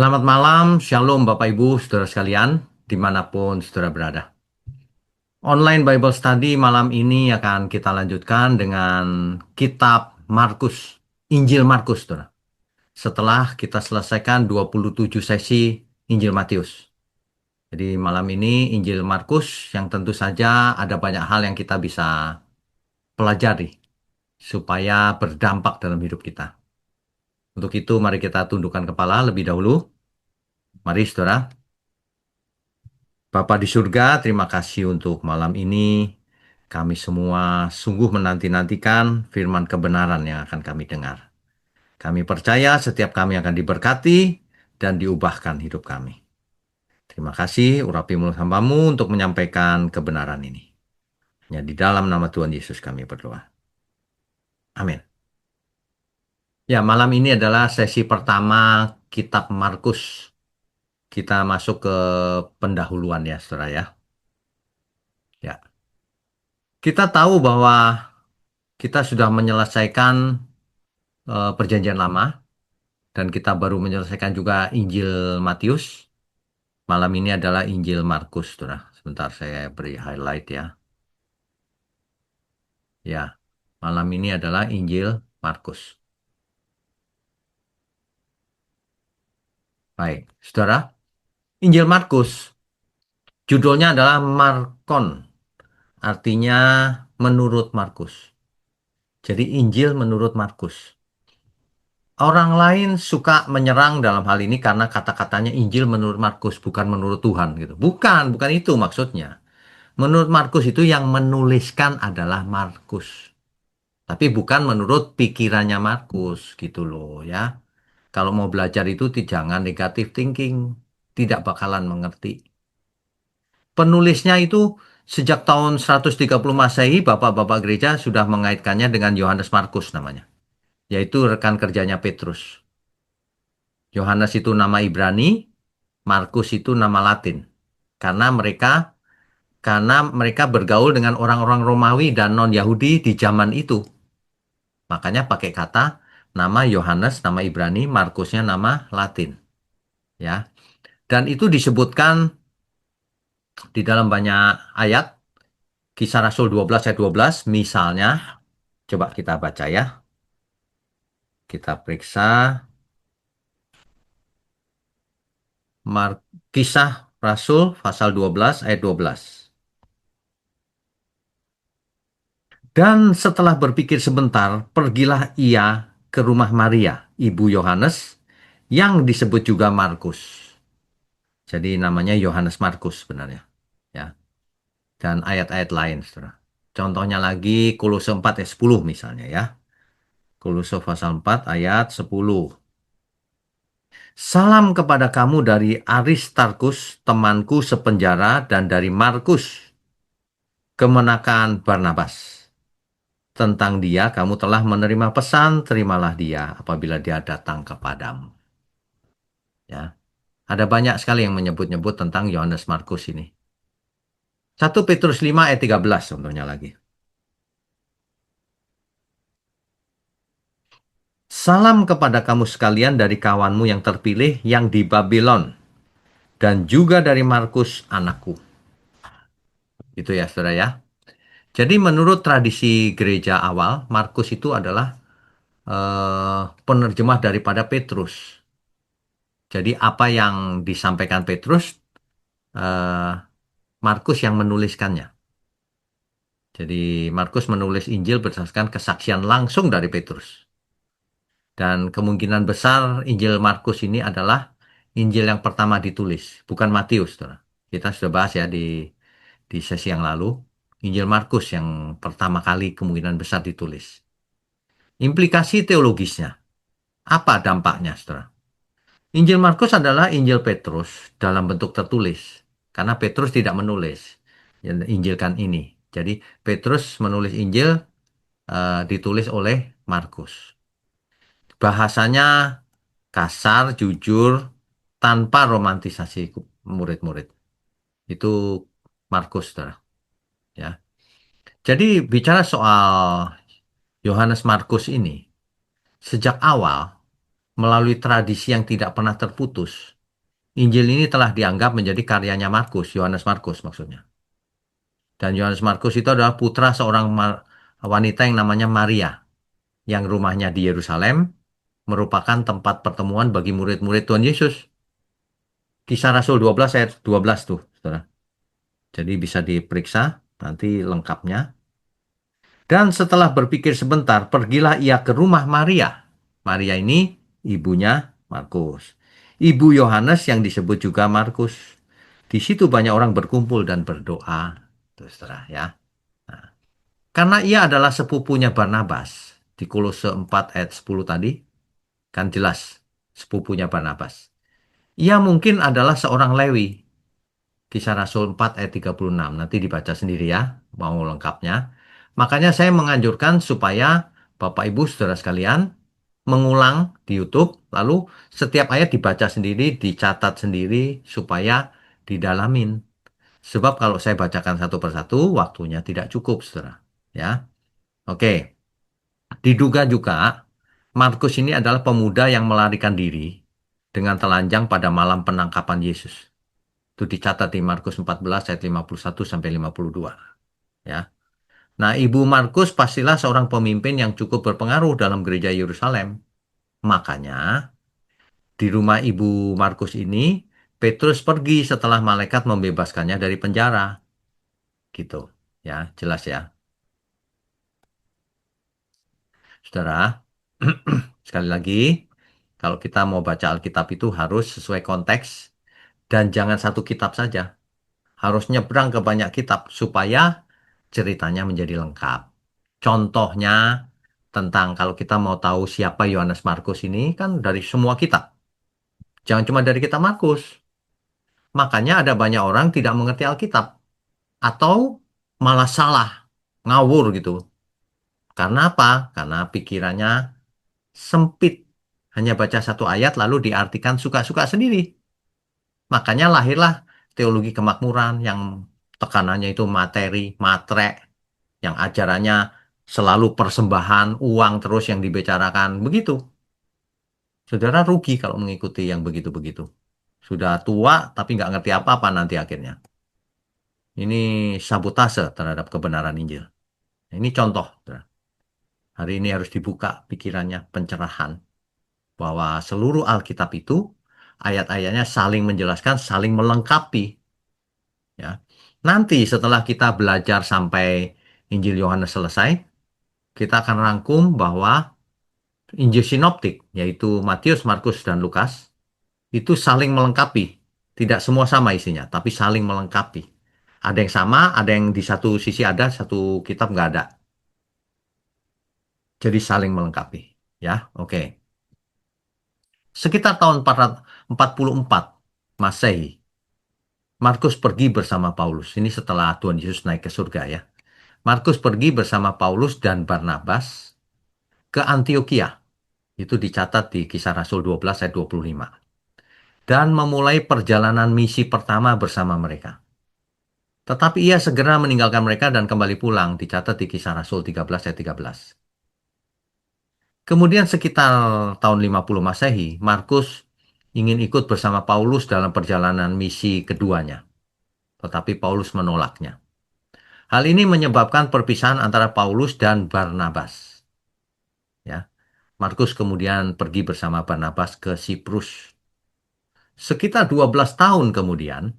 Selamat malam, Shalom Bapak Ibu, Saudara sekalian, dimanapun Saudara berada. Online Bible Study malam ini akan kita lanjutkan dengan kitab Markus, Injil Markus, Saudara. Setelah kita selesaikan 27 sesi Injil Matius. Jadi malam ini Injil Markus yang tentu saja ada banyak hal yang kita bisa pelajari supaya berdampak dalam hidup kita. Untuk itu mari kita tundukkan kepala lebih dahulu. Mari Saudara. Bapa di surga, terima kasih untuk malam ini. Kami semua sungguh menanti-nantikan firman kebenaran yang akan kami dengar. Kami percaya setiap kami akan diberkati dan diubahkan hidup kami. Terima kasih, urapi mulut hamba-Mu untuk menyampaikan kebenaran ini. Hanya di dalam nama Tuhan Yesus kami berdoa. Amin. Ya, malam ini adalah sesi pertama kitab Markus. Kita masuk ke pendahuluan ya, saudara ya. Ya, kita tahu bahwa kita sudah menyelesaikan Perjanjian Lama dan kita baru menyelesaikan juga Injil Matius. Malam ini adalah Injil Markus, saudara. Sebentar saya beri highlight ya. Ya, malam ini adalah Injil Markus. Baik, saudara. Injil Markus, judulnya adalah Markon, artinya menurut Markus. Jadi Injil menurut Markus. Orang lain suka menyerang dalam hal ini karena kata-katanya Injil menurut Markus, bukan menurut Tuhan gitu. Bukan itu maksudnya. Menurut Markus itu yang menuliskan adalah Markus. Tapi bukan menurut pikirannya Markus gitu loh ya. Kalau mau belajar itu jangan negative thinking. Tidak bakalan mengerti. Penulisnya itu sejak tahun 130 Masehi, Bapak-Bapak gereja sudah mengaitkannya dengan Yohanes Markus namanya. Yaitu rekan kerjanya Petrus. Yohanes itu nama Ibrani, Markus itu nama Latin. Karena mereka bergaul dengan orang-orang Romawi dan non-Yahudi di zaman itu. Makanya pakai kata nama Yohanes, nama Ibrani, Markusnya nama Latin. Ya. Dan itu disebutkan di dalam banyak ayat. Kisah Rasul 12 ayat 12 misalnya. Coba kita baca ya. Kita periksa. Kisah Rasul pasal 12 ayat 12. Dan setelah berpikir sebentar, pergilah ia ke rumah Maria, ibu Yohanes, yang disebut juga Markus. Jadi namanya Yohanes Markus sebenarnya. Ya. Dan ayat-ayat lain, saudara. Contohnya lagi Kolose 4 ayat 10 misalnya ya. Kolose pasal 4 ayat 10. Salam kepada kamu dari Aristarkus, temanku sepenjara, dan dari Markus, kemenakan Barnabas. Tentang dia kamu telah menerima pesan, terimalah dia apabila dia datang kepadamu. Ya. Ada banyak sekali yang menyebut-nyebut tentang Yohanes Markus ini. 1 Petrus 5 ayat 13 contohnya lagi. Salam kepada kamu sekalian dari kawanmu yang terpilih yang di Babylon. Dan juga dari Markus anakku. Itu ya saudara ya. Jadi menurut tradisi gereja awal, Markus itu adalah penerjemah daripada Petrus. Jadi apa yang disampaikan Petrus, eh, Markus yang menuliskannya. Jadi Markus menulis Injil berdasarkan kesaksian langsung dari Petrus. Dan kemungkinan besar Injil Markus ini adalah Injil yang pertama ditulis, bukan Matius, saudara. Kita sudah bahas ya di sesi yang lalu. Injil Markus yang pertama kali kemungkinan besar ditulis. Implikasi teologisnya, apa dampaknya, saudara? Injil Markus adalah Injil Petrus dalam bentuk tertulis. Karena Petrus tidak menulis Injil kan ini. Jadi Petrus menulis Injil ditulis oleh Markus. Bahasanya kasar, jujur, tanpa romantisasi murid-murid. Itu Markus, saudara. Ya. Jadi bicara soal Yohanes Markus ini, sejak awal melalui tradisi yang tidak pernah terputus. Injil ini telah dianggap menjadi karyanya Markus, Yohanes Markus maksudnya. Dan Yohanes Markus itu adalah putra seorang wanita yang namanya Maria, yang rumahnya di Yerusalem, merupakan tempat pertemuan bagi murid-murid Tuhan Yesus. Kisah Rasul 12 ayat 12 tuh, saudara. Jadi bisa diperiksa nanti lengkapnya. Dan setelah berpikir sebentar, pergilah ia ke rumah Maria. Maria ini ibunya Markus. Ibu Yohanes yang disebut juga Markus. Di situ banyak orang berkumpul dan berdoa. Terus terang ya. Nah, karena ia adalah sepupunya Barnabas. Di Kolose 4 ayat 10 tadi, kan jelas sepupunya Barnabas. Ia mungkin adalah seorang Lewi. Kisah Rasul 4 ayat 36. Nanti dibaca sendiri ya, mau lengkapnya. Makanya saya menganjurkan supaya Bapak Ibu Saudara sekalian mengulang di YouTube, lalu setiap ayat dibaca sendiri, dicatat sendiri supaya didalamin. Sebab kalau saya bacakan satu persatu, waktunya tidak cukup, Saudara. Ya. Oke. Diduga juga Markus ini adalah pemuda yang melarikan diri dengan telanjang pada malam penangkapan Yesus. Itu dicatat di Markus 14 ayat 51 sampai 52. Ya. Nah, Ibu Markus pastilah seorang pemimpin yang cukup berpengaruh dalam gereja Yerusalem. Makanya, di rumah Ibu Markus ini, Petrus pergi setelah malaikat membebaskannya dari penjara. Gitu. Ya, jelas ya. Saudara, sekali lagi, kalau kita mau baca Alkitab itu harus sesuai konteks dan jangan satu kitab saja. Harus nyebrang ke banyak kitab supaya ceritanya menjadi lengkap. Contohnya tentang kalau kita mau tahu siapa Yohanes Markus ini kan dari semua kitab. Jangan cuma dari kitab Markus. Makanya ada banyak orang tidak mengerti Alkitab atau malah salah, ngawur gitu. Karena apa? Karena pikirannya sempit. Hanya baca satu ayat lalu diartikan suka-suka sendiri. Makanya lahirlah teologi kemakmuran yang tekanannya itu materi, matre, yang ajarannya selalu persembahan, uang terus yang dibicarakan. Begitu. Saudara rugi kalau mengikuti yang begitu-begitu. Sudah tua tapi nggak ngerti apa-apa nanti akhirnya. Ini sabotase terhadap kebenaran Injil. Ini contoh. Saudara. Hari ini harus dibuka pikirannya, pencerahan. Bahwa seluruh Alkitab itu ayat-ayatnya saling menjelaskan, saling melengkapi. Ya. Nanti setelah kita belajar sampai Injil Yohanes selesai, kita akan rangkum bahwa Injil sinoptik, yaitu Matius, Markus, dan Lukas, itu saling melengkapi. Tidak semua sama isinya, tapi saling melengkapi. Ada yang sama, ada yang di satu sisi ada, satu kitab nggak ada. Jadi saling melengkapi. Ya, oke. Sekitar tahun 44 Masehi, Markus pergi bersama Paulus. Ini setelah Tuhan Yesus naik ke surga ya. Markus pergi bersama Paulus dan Barnabas ke Antioquia. Itu dicatat di Kisah Rasul 12 ayat 25. Dan memulai perjalanan misi pertama bersama mereka. Tetapi ia segera meninggalkan mereka dan kembali pulang, dicatat di Kisah Rasul 13 ayat 13. Kemudian sekitar tahun 50 Masehi, Markus ingin ikut bersama Paulus dalam perjalanan misi keduanya. Tetapi Paulus menolaknya. Hal ini menyebabkan perpisahan antara Paulus dan Barnabas. Ya, Markus kemudian pergi bersama Barnabas ke Siprus. Sekitar 12 tahun kemudian,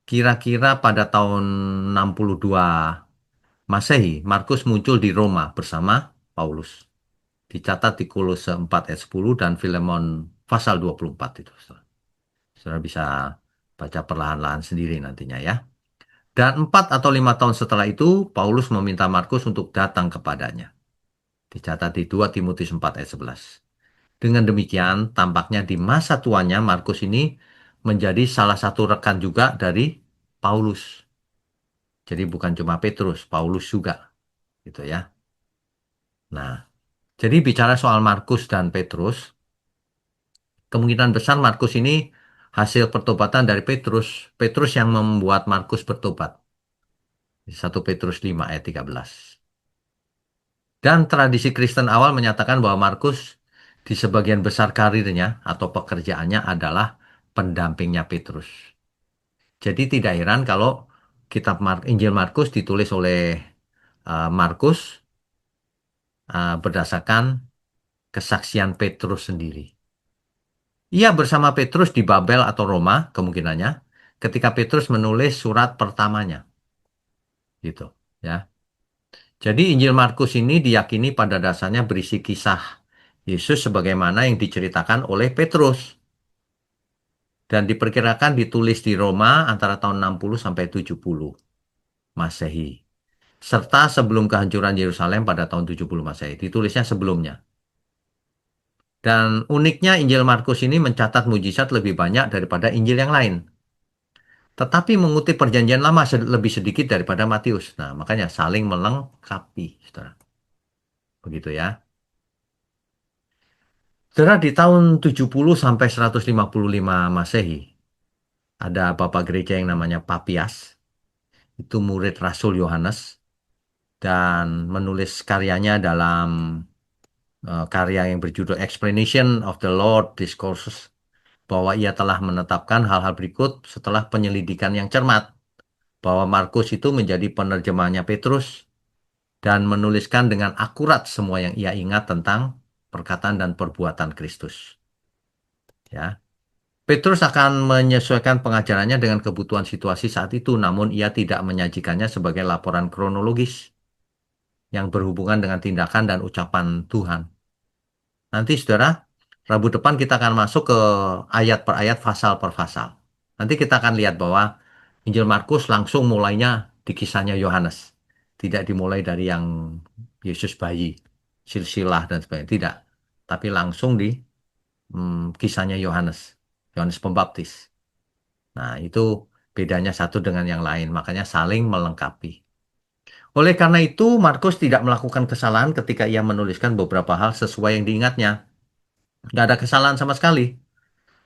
kira-kira pada tahun 62 Masehi, Markus muncul di Roma bersama Paulus. Dicatat di Kolose 4 ayat 10 dan Filemon pasal 24 itu. Saudara bisa baca perlahan-lahan sendiri nantinya ya. Dan 4 atau 5 tahun setelah itu, Paulus meminta Markus untuk datang kepadanya. Dicatat di 2 Timotius 4 ayat 11. Dengan demikian, tampaknya di masa tuanya Markus ini menjadi salah satu rekan juga dari Paulus. Jadi bukan cuma Petrus, Paulus juga. Gitu ya. Nah, jadi bicara soal Markus dan Petrus, kemungkinan besar Markus ini hasil pertobatan dari Petrus. Petrus yang membuat Markus bertobat. 1 Petrus 5 ayat 13. Dan tradisi Kristen awal menyatakan bahwa Markus di sebagian besar karirnya atau pekerjaannya adalah pendampingnya Petrus. Jadi tidak heran kalau Injil Markus ditulis oleh Markus berdasarkan kesaksian Petrus sendiri. Ia bersama Petrus di Babel atau Roma kemungkinannya ketika Petrus menulis surat pertamanya, gitu ya. Jadi Injil Markus ini diyakini pada dasarnya berisi kisah Yesus sebagaimana yang diceritakan oleh Petrus dan diperkirakan ditulis di Roma antara tahun 60 sampai 70 Masehi. Serta sebelum kehancuran Yerusalem pada tahun 70 Masehi. Ditulisnya sebelumnya. Dan uniknya Injil Markus ini mencatat mujizat lebih banyak daripada Injil yang lain. Tetapi mengutip perjanjian lama lebih sedikit daripada Matius. Nah, makanya saling melengkapi, saudara. Begitu ya. Saudara, di tahun 70 sampai 155 Masehi, ada bapak gereja yang namanya Papias. Itu murid Rasul Yohanes. Dan menulis karyanya dalam karya yang berjudul Explanation of the Lord Discourses. Bahwa ia telah menetapkan hal-hal berikut setelah penyelidikan yang cermat. Bahwa Markus itu menjadi penerjemahnya Petrus dan menuliskan dengan akurat semua yang ia ingat tentang perkataan dan perbuatan Kristus. Ya. Petrus akan menyesuaikan pengajarannya dengan kebutuhan situasi saat itu, namun ia tidak menyajikannya sebagai laporan kronologis yang berhubungan dengan tindakan dan ucapan Tuhan. Nanti, saudara, Rabu depan kita akan masuk ke ayat per ayat, pasal per pasal. Nanti kita akan lihat bahwa Injil Markus langsung mulainya di kisahnya Yohanes. Tidak dimulai dari yang Yesus bayi, silsilah dan sebagainya. Tidak. Tapi langsung di kisahnya Yohanes. Yohanes Pembaptis. Nah, itu bedanya satu dengan yang lain. Makanya saling melengkapi. Oleh karena itu, Markus tidak melakukan kesalahan ketika ia menuliskan beberapa hal sesuai yang diingatnya. Nggak ada kesalahan sama sekali.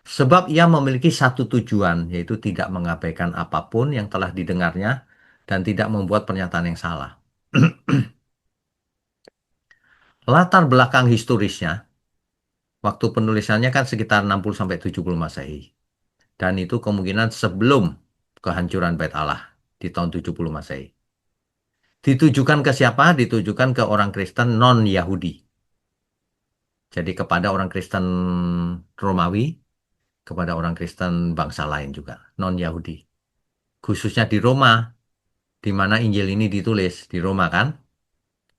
Sebab ia memiliki satu tujuan, yaitu tidak mengabaikan apapun yang telah didengarnya dan tidak membuat pernyataan yang salah. Latar belakang historisnya, waktu penulisannya kan sekitar 60-70 Masehi. Dan itu kemungkinan sebelum kehancuran Bait Allah di tahun 70 Masehi. Ditujukan ke siapa? Ditujukan ke orang Kristen non-Yahudi. Jadi kepada orang Kristen Romawi, kepada orang Kristen bangsa lain juga, non-Yahudi. Khususnya di Roma, di mana Injil ini ditulis, di Roma kan.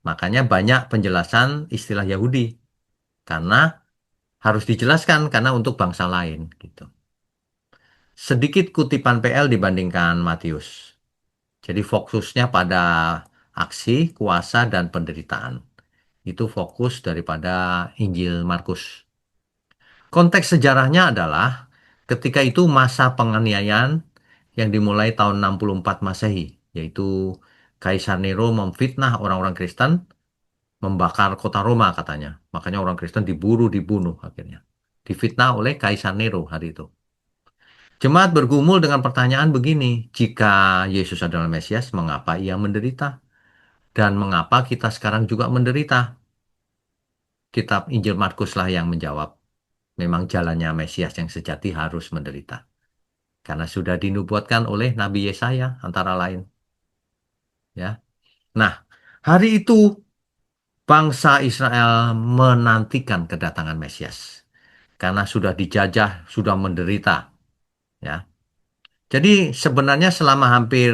Makanya banyak penjelasan istilah Yahudi. Karena harus dijelaskan, karena untuk bangsa lain. Gitu. Sedikit kutipan PL dibandingkan Matius. Jadi fokusnya pada aksi, kuasa, dan penderitaan. Itu fokus daripada Injil Markus. Konteks sejarahnya adalah ketika itu masa penganiayaan yang dimulai tahun 64 Masehi, yaitu Kaisar Nero memfitnah orang-orang Kristen, membakar kota Roma katanya. Makanya orang Kristen diburu, dibunuh akhirnya. Difitnah oleh Kaisar Nero hari itu. Jemaat bergumul dengan pertanyaan begini, jika Yesus adalah Mesias, mengapa ia menderita? Dan mengapa kita sekarang juga menderita? Kitab Injil Markuslah yang menjawab, memang jalannya Mesias yang sejati harus menderita. Karena sudah dinubuatkan oleh Nabi Yesaya antara lain. Ya. Nah, hari itu bangsa Israel menantikan kedatangan Mesias. Karena sudah dijajah, sudah menderita. Ya. Jadi sebenarnya selama hampir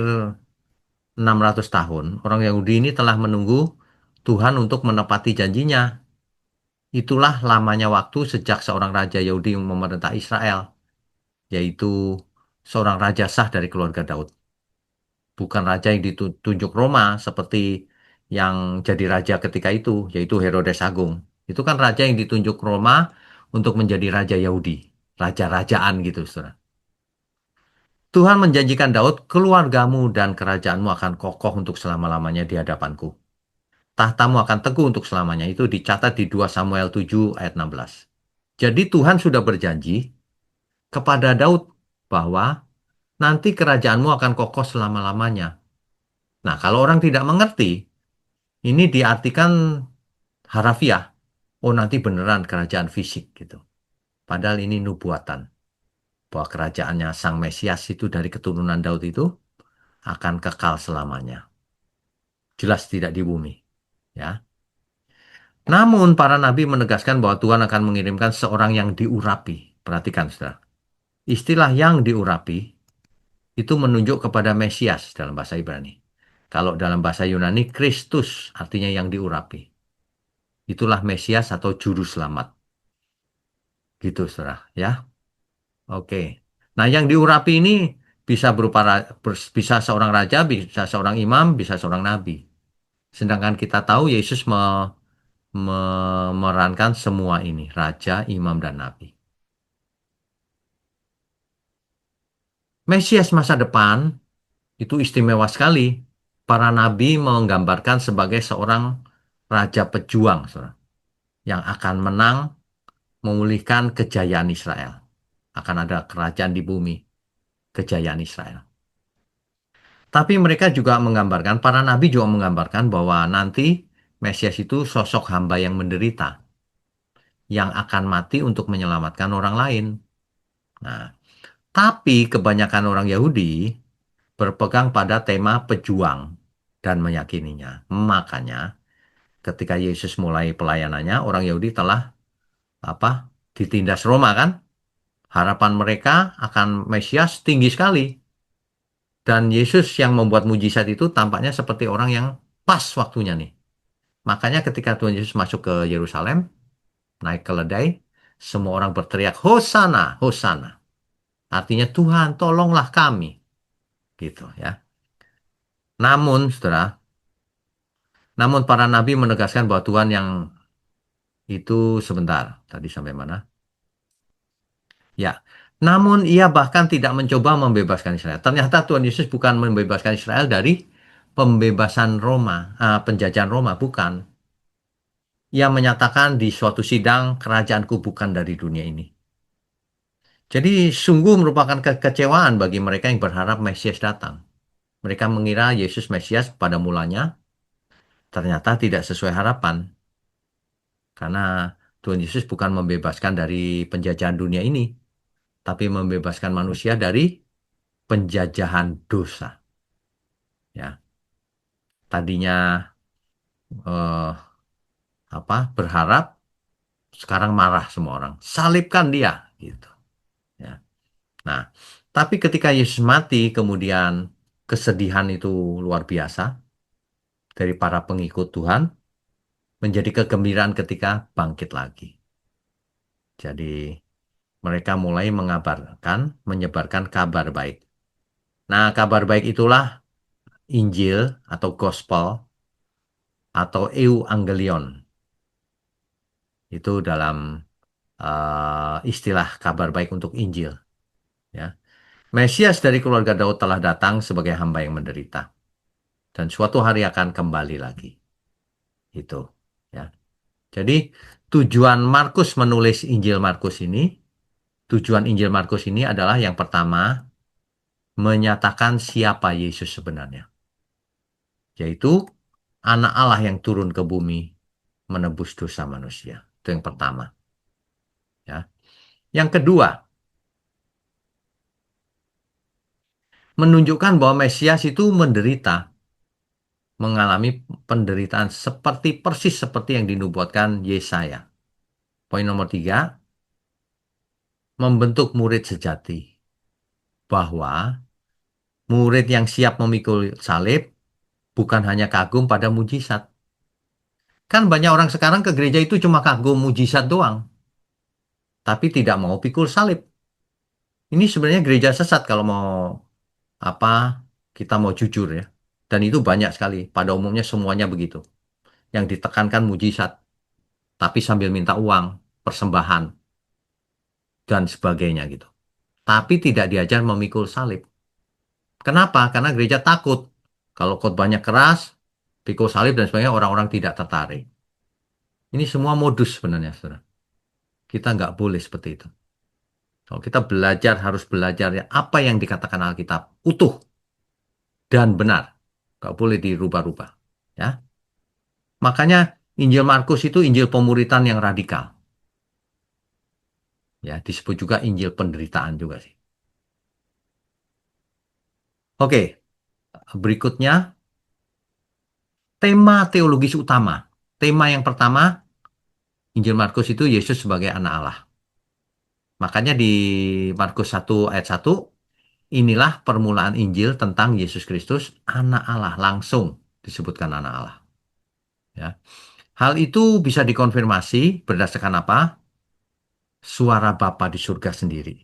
600 tahun, orang Yahudi ini telah menunggu Tuhan untuk menepati janjinya. Itulah lamanya waktu sejak seorang raja Yahudi memerintah Israel, yaitu seorang raja sah dari keluarga Daud. Bukan raja yang ditunjuk Roma seperti yang jadi raja ketika itu, yaitu Herodes Agung. Itu kan raja yang ditunjuk Roma untuk menjadi raja Yahudi, raja-rajaan gitu, saudara. Tuhan menjanjikan Daud, keluargamu dan kerajaanmu akan kokoh untuk selama-lamanya di hadapanku. Tahtamu akan teguh untuk selamanya. Itu dicatat di 2 Samuel 7 ayat 16. Jadi Tuhan sudah berjanji kepada Daud bahwa nanti kerajaanmu akan kokoh selama-lamanya. Nah, kalau orang tidak mengerti, ini diartikan harafiah. oh nanti beneran kerajaan fisik gitu. Padahal ini nubuatan bahwa kerajaannya Sang Mesias itu dari keturunan Daud itu akan kekal selamanya. Jelas tidak di bumi, ya. Namun para nabi menegaskan bahwa Tuhan akan mengirimkan seorang yang diurapi. Perhatikan, Saudara. Istilah yang diurapi itu menunjuk kepada Mesias dalam bahasa Ibrani. Kalau dalam bahasa Yunani, Kristus artinya yang diurapi. Itulah Mesias atau juru selamat. Gitu, Saudara, ya. Oke. Nah, yang diurapi ini bisa berupa bisa seorang raja, bisa seorang imam, bisa seorang nabi. Sedangkan kita tahu Yesus memerankan semua ini, raja, imam, dan nabi. Mesias masa depan itu istimewa sekali. Para nabi menggambarkan sebagai seorang raja pejuang, saudara, yang akan menang memulihkan kejayaan Israel. Akan ada kerajaan di bumi, kejayaan Israel. Tapi mereka juga menggambarkan, para nabi juga menggambarkan bahwa nanti Mesias itu sosok hamba yang menderita, yang akan mati untuk menyelamatkan orang lain. Nah, tapi kebanyakan orang Yahudi berpegang pada tema pejuang dan meyakininya. Makanya, ketika Yesus mulai pelayanannya, orang Yahudi telah apa? Ditindas Roma kan? Harapan mereka akan Mesias tinggi sekali. Dan Yesus yang membuat mujizat itu tampaknya seperti orang yang pas waktunya nih. Makanya ketika Tuhan Yesus masuk ke Yerusalem, naik keledai, semua orang berteriak, Hosana, Hosana. Artinya Tuhan, tolonglah kami. Gitu ya. Namun, saudara, namun para nabi menegaskan bahwa Tuhan yang itu sebentar. Tadi sampai mana? Ya. Namun ia bahkan tidak mencoba membebaskan Israel. Ternyata Tuhan Yesus bukan membebaskan Israel dari pembebasan Roma, penjajahan Roma, bukan. Ia menyatakan di suatu sidang, kerajaanku bukan dari dunia ini. Jadi sungguh merupakan kekecewaan bagi mereka yang berharap Mesias datang. Mereka mengira Yesus Mesias pada mulanya ternyata tidak sesuai harapan. Karena Tuhan Yesus bukan membebaskan dari penjajahan dunia ini, tapi membebaskan manusia dari penjajahan dosa. Ya, tadinya eh, berharap, sekarang marah semua orang. Salibkan dia, gitu. Ya. Nah, tapi ketika Yesus mati, kemudian kesedihan itu luar biasa dari para pengikut Tuhan, menjadi kegembiraan ketika bangkit lagi. Jadi mereka mulai mengabarkan, menyebarkan kabar baik. Nah, kabar baik itulah Injil atau Gospel atau Euangelion. Itu dalam istilah kabar baik untuk Injil. Ya. Mesias dari keluarga Daud telah datang sebagai hamba yang menderita. Dan suatu hari akan kembali lagi. Itu. Ya. Jadi tujuan Markus menulis Injil Markus ini, tujuan Injil Markus ini adalah yang pertama, menyatakan siapa Yesus sebenarnya. Yaitu anak Allah yang turun ke bumi menebus dosa manusia. Itu yang pertama. Ya. Yang kedua, menunjukkan bahwa Mesias itu menderita, mengalami penderitaan seperti persis seperti yang dinubuatkan Yesaya. Poin nomor tiga, membentuk murid sejati. Bahwa murid yang siap memikul salib bukan hanya kagum pada mujizat. Kan banyak orang sekarang ke gereja itu cuma kagum mujizat doang, tapi tidak mau pikul salib. Ini sebenarnya gereja sesat kalau mau apa kita mau jujur ya. Dan itu banyak sekali. Pada umumnya semuanya begitu. Yang ditekankan mujizat, tapi sambil minta uang, persembahan, dan sebagainya gitu. Tapi tidak diajar memikul salib. Kenapa? Karena gereja takut. Kalau khotbahnya keras, pikul salib dan sebagainya, orang-orang tidak tertarik. Ini semua modus sebenarnya, saudara. Kita nggak boleh seperti itu. Kalau kita belajar, harus belajar ya, apa yang dikatakan Alkitab. Utuh dan benar. Nggak boleh dirubah-rubah. Ya. Makanya Injil Markus itu Injil pemuritan yang radikal. Ya, disebut juga Injil penderitaan juga sih. Oke, berikutnya tema teologis utama. Tema yang pertama, Injil Markus itu Yesus sebagai anak Allah. Makanya di Markus 1 ayat 1, inilah permulaan Injil tentang Yesus Kristus, anak Allah, langsung disebutkan anak Allah. Ya. Hal itu bisa dikonfirmasi berdasarkan apa? Suara Bapa di surga sendiri.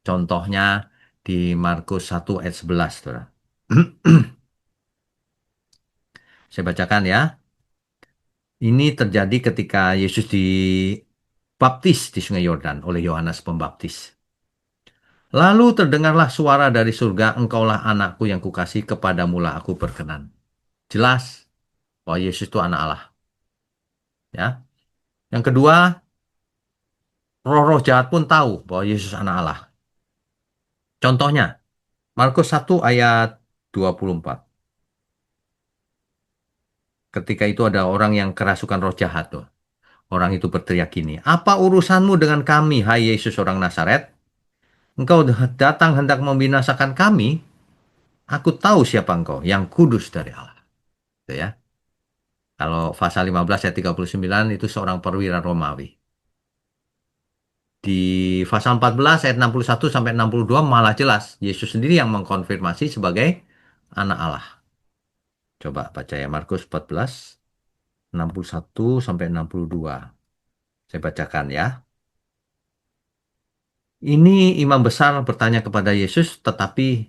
Contohnya di Markus 1 ayat 11. Saudara. Saya bacakan ya. Ini terjadi ketika Yesus dibaptis di Sungai Yordan oleh Yohanes Pembaptis. Lalu terdengarlah suara dari surga, engkaulah anakku yang kukasih, kepadamulah aku berkenan. Jelas bahwa Yesus itu anak Allah. Ya. Yang kedua, roh-roh jahat pun tahu bahwa Yesus anak Allah. Contohnya, Markus 1 ayat 24. Ketika itu ada orang yang kerasukan roh jahat tuh. Orang itu berteriak gini, apa urusanmu dengan kami, hai Yesus orang Nazaret? Engkau datang hendak membinasakan kami? Aku tahu siapa engkau, yang kudus dari Allah. Gitu ya. Kalau pasal 15 ayat 39 itu seorang perwira Romawi. Di pasal 14 ayat 61 sampai 62 malah jelas Yesus sendiri yang mengkonfirmasi sebagai anak Allah. Coba baca ya Markus 14 61 sampai 62. Saya bacakan ya. Ini imam besar bertanya kepada Yesus, tetapi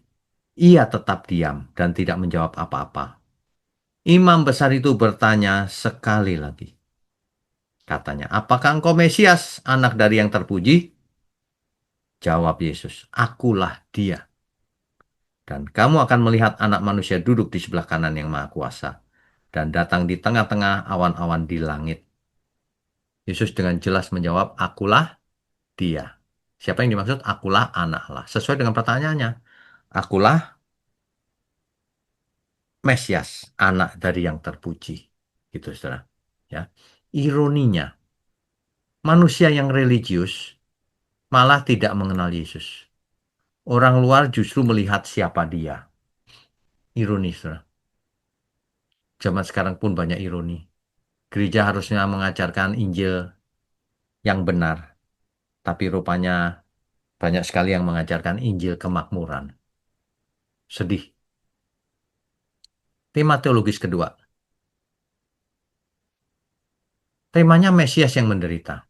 ia tetap diam dan tidak menjawab apa-apa. Imam besar itu bertanya sekali lagi. Katanya, apakah engkau Mesias, anak dari yang terpuji? Jawab Yesus, akulah dia. Dan kamu akan melihat anak manusia duduk di sebelah kanan yang maha kuasa. Dan datang di tengah-tengah awan-awan di langit. Yesus dengan jelas menjawab, akulah dia. Siapa yang dimaksud? Akulah anak Allah. Sesuai dengan pertanyaannya. Akulah Mesias, anak dari yang terpuji. Gitu, saudara. Ya. Ironinya, manusia yang religius malah tidak mengenal Yesus. Orang luar justru melihat siapa dia. Ironis, saudara. Zaman sekarang pun banyak ironi. Gereja harusnya mengajarkan Injil yang benar, tapi rupanya banyak sekali yang mengajarkan Injil kemakmuran. Sedih. Tema teologis kedua. Temanya Mesias yang menderita.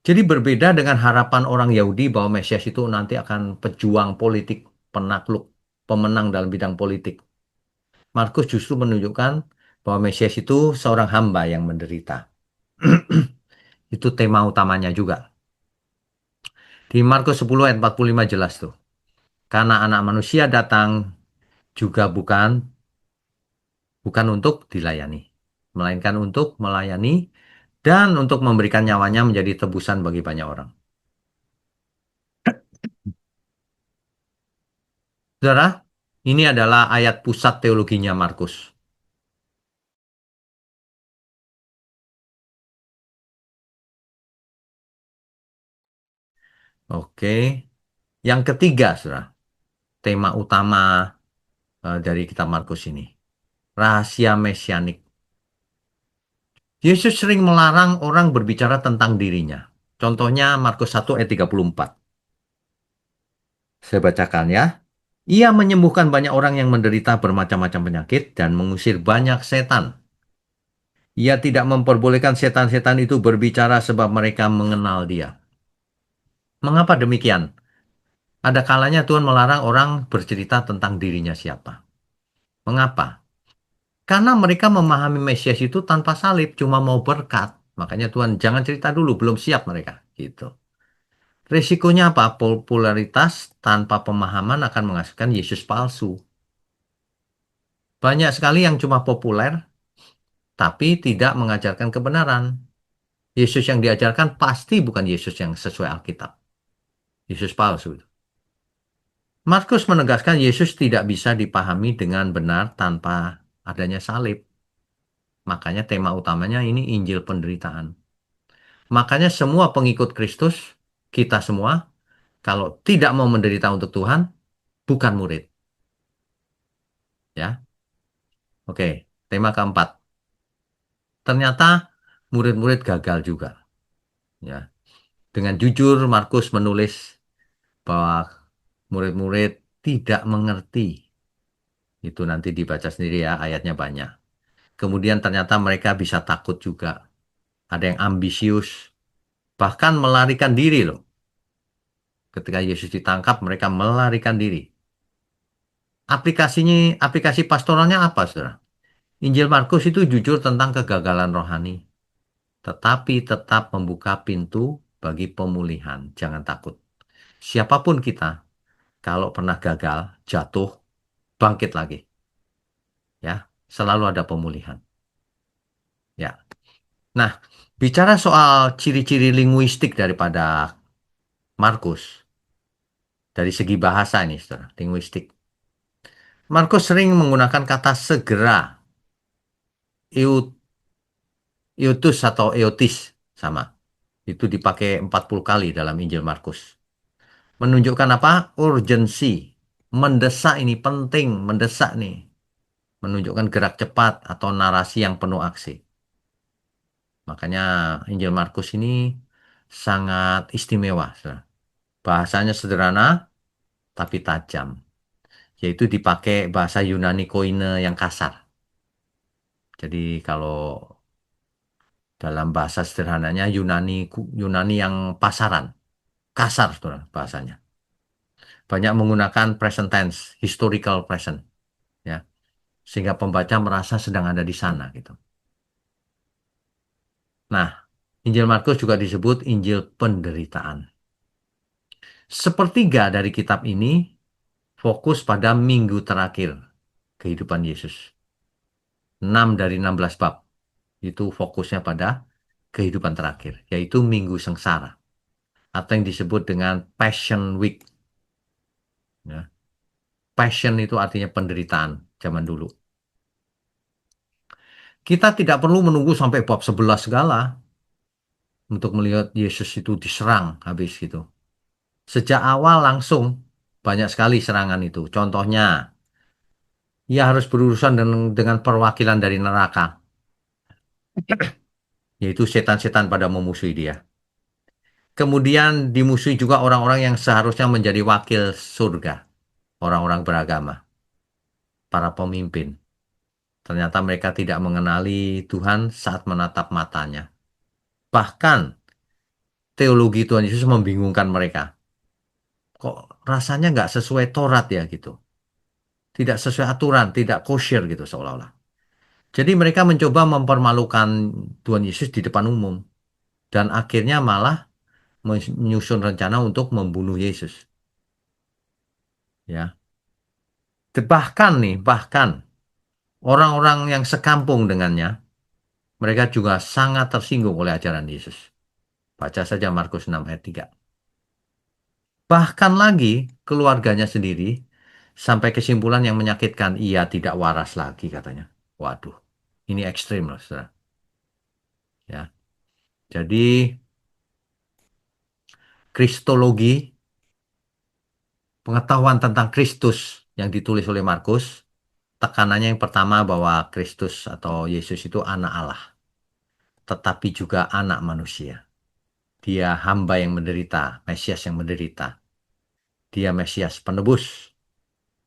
Jadi berbeda dengan harapan orang Yahudi bahwa Mesias itu nanti akan pejuang politik, penakluk, pemenang dalam bidang politik. Markus justru menunjukkan bahwa Mesias itu seorang hamba yang menderita. Itu tema utamanya juga. Di Markus 10 ayat 45 jelas tuh. Karena anak manusia datang juga bukan untuk dilayani, melainkan untuk melayani dan untuk memberikan nyawanya menjadi tebusan bagi banyak orang. Saudara, ini adalah ayat pusat teologinya Markus. Oke. Yang ketiga, saudara, tema utama dari kitab Markus ini. Rahasia mesianik. Yesus sering melarang orang berbicara tentang dirinya. Contohnya Markus 1 ayat 34. Saya bacakan ya. Ia menyembuhkan banyak orang yang menderita bermacam-macam penyakit dan mengusir banyak setan. Ia tidak memperbolehkan setan-setan itu berbicara sebab mereka mengenal dia. Mengapa demikian? Ada kalanya Tuhan melarang orang bercerita tentang dirinya siapa. Mengapa? Karena mereka memahami Mesias itu tanpa salib, cuma mau berkat. Makanya Tuhan jangan cerita dulu, belum siap mereka. Gitu. Risikonya apa? Popularitas tanpa pemahaman akan menghasilkan Yesus palsu. Banyak sekali yang cuma populer, tapi tidak mengajarkan kebenaran. Yesus yang diajarkan pasti bukan Yesus yang sesuai Alkitab. Yesus palsu. Markus menegaskan Yesus tidak bisa dipahami dengan benar tanpa adanya salib. Makanya tema utamanya ini Injil penderitaan. Makanya semua pengikut Kristus, kita semua, kalau tidak mau menderita untuk Tuhan, bukan murid. Ya, oke. Tema keempat. Ternyata murid-murid gagal juga. Ya, dengan jujur Markus menulis bahwa murid-murid tidak mengerti. Itu nanti dibaca sendiri ya, ayatnya banyak. Kemudian ternyata mereka bisa takut juga. Ada yang ambisius, bahkan melarikan diri loh. Ketika Yesus ditangkap, mereka melarikan diri. Aplikasinya, aplikasi pastoralnya apa, saudara? Injil Markus itu jujur tentang kegagalan rohani, tetapi tetap membuka pintu bagi pemulihan. Jangan takut. Siapapun kita, kalau pernah gagal, jatuh, bangkit lagi. Ya, selalu ada pemulihan. Ya. Nah, bicara soal ciri-ciri linguistik daripada Markus, dari segi bahasa ini, saudara, linguistik. Markus sering menggunakan kata segera, eutus atau eotis, sama. Itu dipakai 40 kali dalam Injil Markus. Menunjukkan apa? Urgensi. Mendesak ini penting, mendesak nih. Menunjukkan gerak cepat atau narasi yang penuh aksi. Makanya Injil Markus ini sangat istimewa, saudara. Bahasanya sederhana tapi tajam. Yaitu dipakai bahasa Yunani Koine yang kasar. Jadi kalau dalam bahasa sederhananya Yunani yang pasaran, kasar saudara bahasanya. Banyak menggunakan present tense, historical present, ya, sehingga pembaca merasa sedang ada di sana gitu. Nah, Injil Markus juga disebut Injil penderitaan. Sepertiga dari kitab ini fokus pada minggu terakhir kehidupan Yesus. 6 dari 16 bab itu fokusnya pada kehidupan terakhir, yaitu minggu sengsara atau yang disebut dengan Passion Week. Ya. Passion itu artinya penderitaan zaman dulu. Kita tidak perlu menunggu sampai bab 11 segala untuk melihat Yesus itu diserang habis gitu. Sejak awal langsung banyak sekali serangan itu. Contohnya, ia harus berurusan dengan perwakilan dari neraka, yaitu setan-setan pada memusuhi dia. Kemudian dimusuhi juga orang-orang yang seharusnya menjadi wakil surga, orang-orang beragama, para pemimpin. Ternyata mereka tidak mengenali Tuhan saat menatap matanya. Bahkan teologi Tuhan Yesus membingungkan mereka. Kok rasanya nggak sesuai Taurat ya gitu. Tidak sesuai aturan, tidak kosher gitu seolah-olah. Jadi mereka mencoba mempermalukan Tuhan Yesus di depan umum. Dan akhirnya malah menyusun rencana untuk membunuh Yesus. Ya. Bahkan orang-orang yang sekampung dengannya, mereka juga sangat tersinggung oleh ajaran Yesus. Baca saja Markus 6 ayat 3. Bahkan lagi keluarganya sendiri sampai kesimpulan yang menyakitkan, ia tidak waras lagi katanya. Waduh, ini ekstrim loh, saudara. Ya, jadi kristologi, pengetahuan tentang Kristus yang ditulis oleh Markus, tekanannya yang pertama bahwa Kristus atau Yesus itu anak Allah, tetapi juga anak manusia. Dia hamba yang menderita, Mesias yang menderita. Dia Mesias penebus.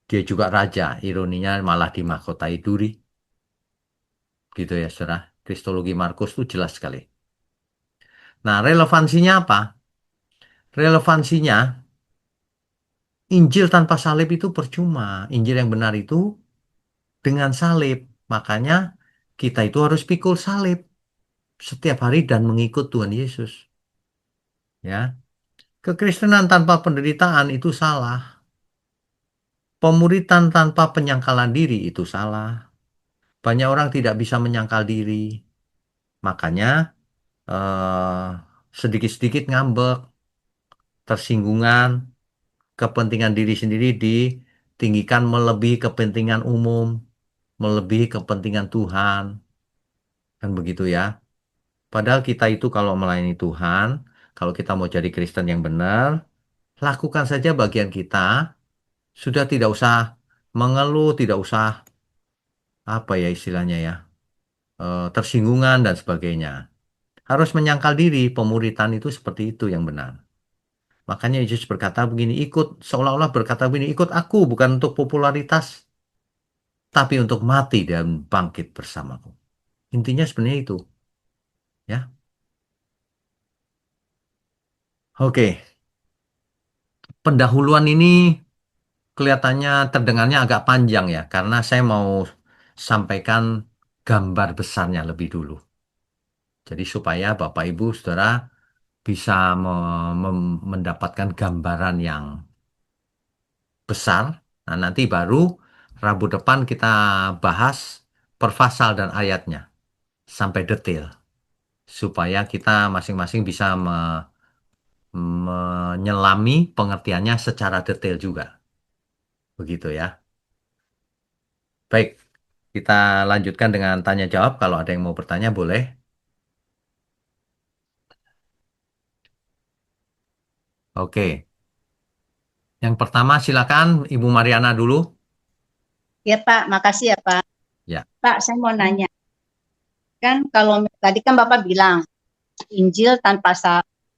Dia juga raja, ironinya malah dimahkotai duri. Gitu ya, saudara. Kristologi Markus itu jelas sekali. Nah, relevansinya apa? Relevansinya, Injil tanpa salib itu percuma. Injil yang benar itu dengan salib. Makanya kita itu harus pikul salib setiap hari dan mengikut Tuhan Yesus. Ya, kekristenan tanpa penderitaan itu salah. Pemuritan tanpa penyangkalan diri itu salah. Banyak orang tidak bisa menyangkal diri. Makanya eh, sedikit-sedikit ngambek, tersinggungan, kepentingan diri sendiri ditinggikan melebihi kepentingan umum, melebihi kepentingan Tuhan. Kan begitu ya. Padahal kita itu kalau melayani Tuhan, kalau kita mau jadi Kristen yang benar, lakukan saja bagian kita, sudah tidak usah mengeluh, tidak usah apa ya istilahnya ya, tersinggungan dan sebagainya. Harus menyangkal diri, pemuritan itu seperti itu yang benar. Makanya Yesus berkata begini, ikut, seolah-olah berkata begini, ikut aku bukan untuk popularitas, tapi untuk mati dan bangkit bersamaku. Intinya sebenarnya itu, ya. Oke, pendahuluan ini kelihatannya terdengarnya agak panjang ya, karena saya mau sampaikan gambar besarnya lebih dulu. Jadi supaya Bapak Ibu Saudara bisa mendapatkan gambaran yang besar. Nah, nanti baru Rabu depan kita bahas per pasal dan ayatnya sampai detail supaya kita masing-masing bisa menyelami pengertiannya secara detail juga. Begitu ya. Baik, kita lanjutkan dengan tanya jawab. Kalau ada yang mau bertanya boleh. Oke. Yang pertama silakan Ibu Mariana dulu. Ya Pak, makasih ya Pak. Ya, Pak, saya mau nanya, kan kalau tadi kan Bapak bilang Injil tanpa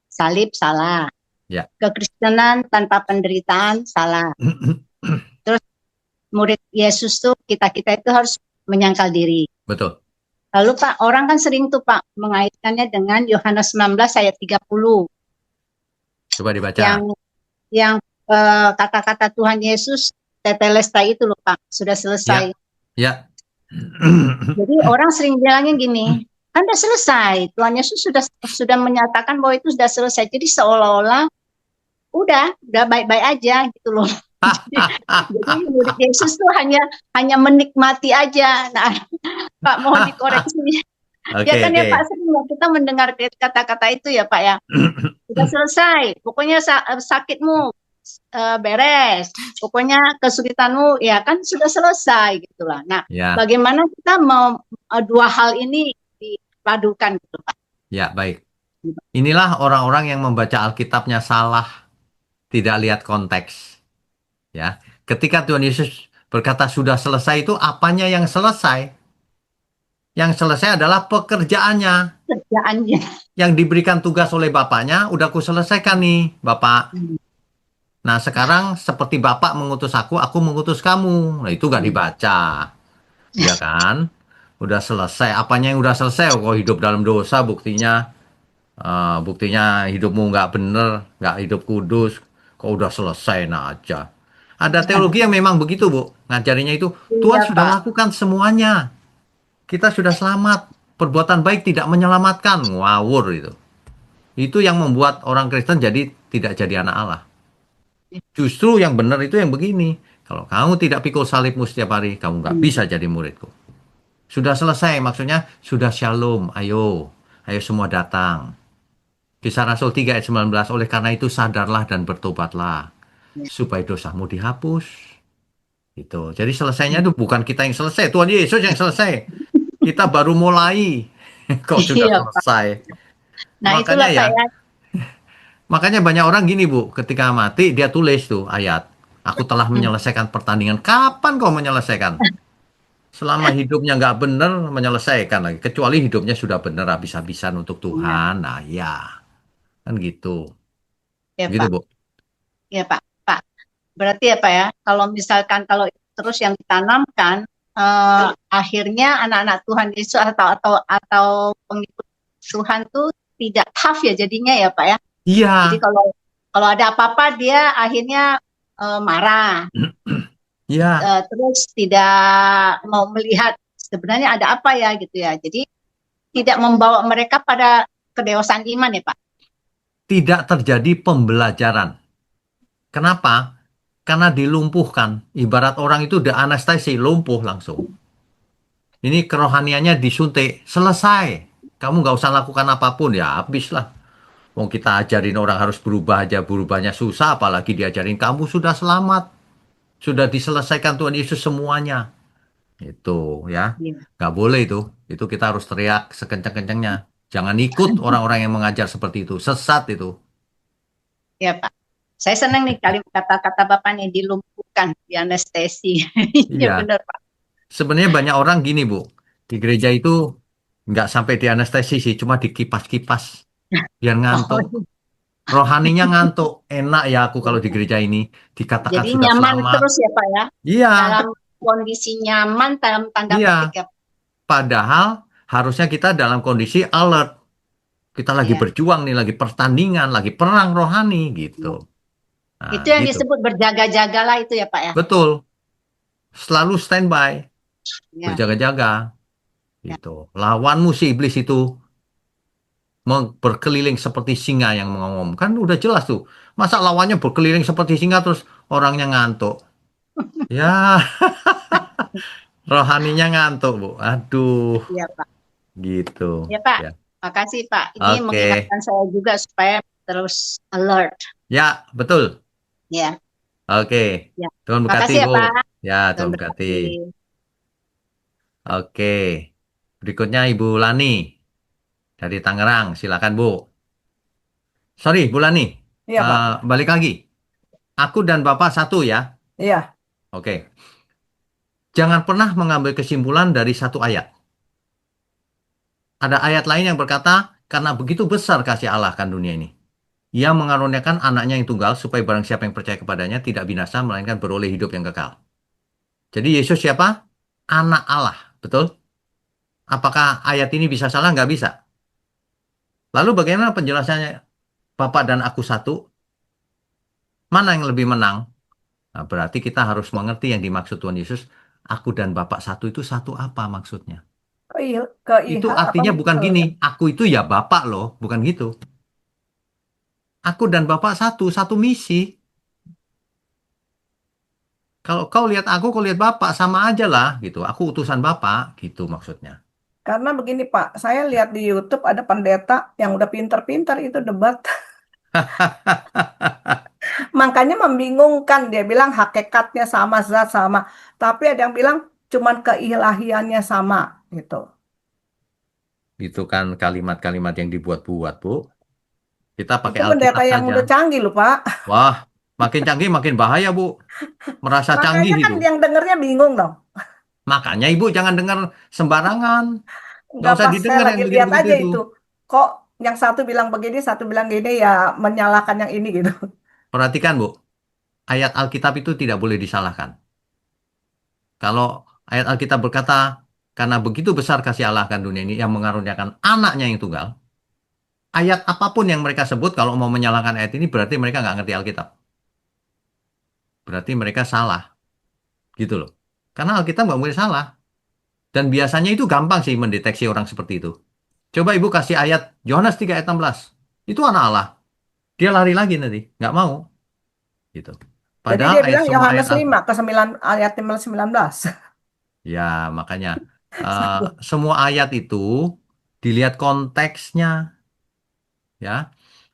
salib salah, ya. kekristenan tanpa penderitaan salah. Terus murid Yesus tuh kita-kita itu harus menyangkal diri. Betul. Lalu Pak, orang kan sering tuh Pak mengaitkannya dengan Yohanes 19 ayat 30 Coba yang dibaca. yang kata-kata Tuhan Yesus tetelestai itu loh Pak, sudah selesai. Ya, ya. Jadi orang sering bilangnya gini, kan sudah selesai. Tuhan Yesus sudah menyatakan bahwa itu sudah selesai. Jadi seolah-olah udah baik-baik aja gitu loh. Jadi murid Yesus tuh hanya menikmati aja. Nah, Pak mohon dikoreksi. Ya Oke, kan ya oke. Pak, sering kita mendengar kata-kata itu ya Pak ya. Sudah selesai. Pokoknya sakitmu beres. Pokoknya kesulitanmu ya kan sudah selesai gitulah. Nah, Ya, bagaimana kita mau dua hal ini dipadukan gitu Pak? ya, baik. Inilah orang-orang yang membaca Alkitabnya salah, tidak lihat konteks. Ya, ketika Tuhan Yesus berkata sudah selesai itu apanya yang selesai? Yang selesai adalah pekerjaannya. Kerjaannya. Yang diberikan tugas oleh bapaknya, udah aku selesaikan nih, Bapak. Nah, sekarang seperti Bapak mengutus aku mengutus kamu. Nah, itu gak dibaca. Ya kan? Udah selesai. Apanya yang udah selesai? Oh, kok hidup dalam dosa buktinya. Buktinya hidupmu nggak bener, nggak hidup kudus. Kok udah selesai nah aja. Ada teologi yang memang begitu, Bu. Ngajarinya itu, Tuhan Iya sudah Pak. lakukan semuanya. Kita sudah selamat. Perbuatan baik tidak menyelamatkan. Ngawur itu. Itu yang membuat orang Kristen jadi tidak jadi anak Allah. Justru yang benar itu yang begini. Kalau kamu tidak pikul salibmu setiap hari, kamu nggak bisa jadi muridku. Sudah selesai, maksudnya sudah shalom. Ayo, ayo semua datang. Kisah Rasul 3 ayat 19. Oleh karena itu sadarlah dan bertobatlah. Supaya dosamu dihapus. Itu. Jadi selesainya itu bukan kita yang selesai. Tuhan Yesus yang selesai. Kita baru mulai. Kok sudah Iya Pak. selesai? Nah Makanya itulah ya, Pak ya. makanya banyak orang gini Bu. Ketika mati dia tulis tuh ayat. Aku telah menyelesaikan pertandingan. Kapan kau menyelesaikan? Selama hidupnya nggak benar, menyelesaikan lagi. Kecuali hidupnya sudah benar habis-habisan untuk Iya, Tuhan. Nah ya, kan gitu. ya Gitu Pak. Bu. Ya Pak. Pak. Berarti ya Pak ya, kalau misalkan kalau itu terus yang ditanamkan akhirnya anak-anak Tuhan Yesus atau pengikut Tuhan tuh tidak tough ya jadinya ya Pak ya. Jadi Iya, kalau kalau ada apa-apa dia akhirnya marah, iya. terus tidak mau melihat sebenarnya ada apa ya gitu ya. Jadi tidak membawa mereka pada kedewasaan iman ya Pak. Tidak terjadi pembelajaran. Kenapa? Karena dilumpuhkan. Ibarat orang itu udah anestesi, lumpuh langsung. Ini kerohaniannya disuntik, selesai. Kamu nggak usah lakukan apapun, ya habislah. Mau kita ajarin orang harus berubah aja, berubahnya susah, apalagi diajarin kamu sudah selamat. Sudah diselesaikan Tuhan Yesus semuanya. Itu ya. Iya, Nggak boleh itu. Itu kita harus teriak sekencang-kencangnya. Jangan ikut orang-orang yang mengajar seperti itu. Sesat itu. ya Pak. Saya senang nih kalimat kata-kata Bapak nih dilumpuhkan, di anestesi. Iya Iya. benar Pak. Sebenarnya banyak orang gini, Bu. Di gereja itu nggak sampai di anestesi sih. Cuma dikipas-kipas. Biar ngantuk. Oh, Rohaninya ngantuk. Enak ya aku kalau di iya. gereja ini. Dikatakan Jadi sudah nyaman selamat. terus ya Pak ya. Iya. Dalam kondisi nyaman dalam tanda petik Iya. ya. Padahal harusnya kita dalam kondisi alert. Kita lagi Iya. berjuang nih, lagi pertandingan, lagi perang rohani gitu. Iya. Nah, Itu yang gitu. disebut berjaga-jagalah itu ya Pak ya. Betul. Selalu standby, Ya, berjaga-jaga ya. gitu. Lawanmu si iblis itu berkeliling seperti singa yang mengomong. Kan udah jelas tuh. Masa lawannya berkeliling seperti singa terus orangnya ngantuk. Ya, rohaninya ngantuk, Bu. Aduh, Iya Pak. gitu. Ya Pak. Ya. Makasih Pak. Ini Oke. mengingatkan saya juga supaya terus alert. Ya, betul. Ya, Oke. ya. Tuhan berkati, Makasih ya Bu. Pak. Ya, Dan Tuhan berkati. berkati. Oke. Berikutnya Ibu Lani dari Tangerang. Silakan, Bu. Sorry, Bu Lani. Iya, Pak. Balik lagi. Aku dan Bapak satu ya. Iya. Oke. Jangan pernah mengambil kesimpulan dari satu ayat. Ada ayat lain yang berkata, karena begitu besar kasih Allah akan dunia ini. Ia mengaruniakan anaknya yang tunggal supaya barang siapa yang percaya kepadanya tidak binasa melainkan beroleh hidup yang kekal. Jadi Yesus siapa? Anak Allah. Betul? Apakah ayat ini bisa salah? Nggak bisa. Lalu bagaimana penjelasannya Bapak dan aku satu? Mana yang lebih menang? Nah, berarti kita harus mengerti yang dimaksud Tuhan Yesus. Aku dan Bapak satu itu satu apa maksudnya? Itu Apa artinya bukan gini, maksudnya? aku itu ya Bapak loh, bukan gitu. Aku dan Bapak satu, satu misi. Kalau kau lihat aku, kau lihat Bapak, sama aja lah gitu. Aku utusan Bapak, gitu maksudnya. Karena begini, Pak, saya lihat di YouTube ada pendeta yang udah pinter-pinter itu debat. Makanya membingungkan. Dia bilang hakikatnya sama, zat sama. Tapi ada yang bilang cuman keilahiannya sama gitu. Itu kan kalimat-kalimat yang dibuat-buat, Bu. Kita pakai Itu pendeta Alkitab yang saja. udah canggih loh, Pak. Wah, makin canggih makin bahaya, Bu. Merasa canggih Makanya kan itu. yang dengernya bingung dong. Makanya Ibu jangan dengar sembarangan. Nggak Nggak usah pas saya didengar yang lagi lihat begitu-begitu aja itu. itu. Kok yang satu bilang begini, satu bilang gini, ya menyalahkan yang ini gitu. Perhatikan, Bu. Ayat Alkitab itu tidak boleh disalahkan. Kalau ayat Alkitab berkata, karena begitu besar kasih Allah akan dunia ini yang mengaruniakan anaknya yang tunggal, ayat apapun yang mereka sebut kalau mau menyalahkan ayat ini berarti mereka nggak ngerti Alkitab. Berarti mereka salah, gitu loh. Karena Alkitab nggak boleh salah. Dan biasanya itu gampang sih mendeteksi orang seperti itu. Coba Ibu kasih ayat Yohanes 3 ayat 16. Itu anak Allah. Dia lari lagi nanti. Nggak mau. Gitu. Jadi Padahal dia ayat bilang semua ayat Yohanes Alkitab. 5 ke 9 ayat 19. Ya, makanya eh, semua ayat itu dilihat konteksnya. Ya,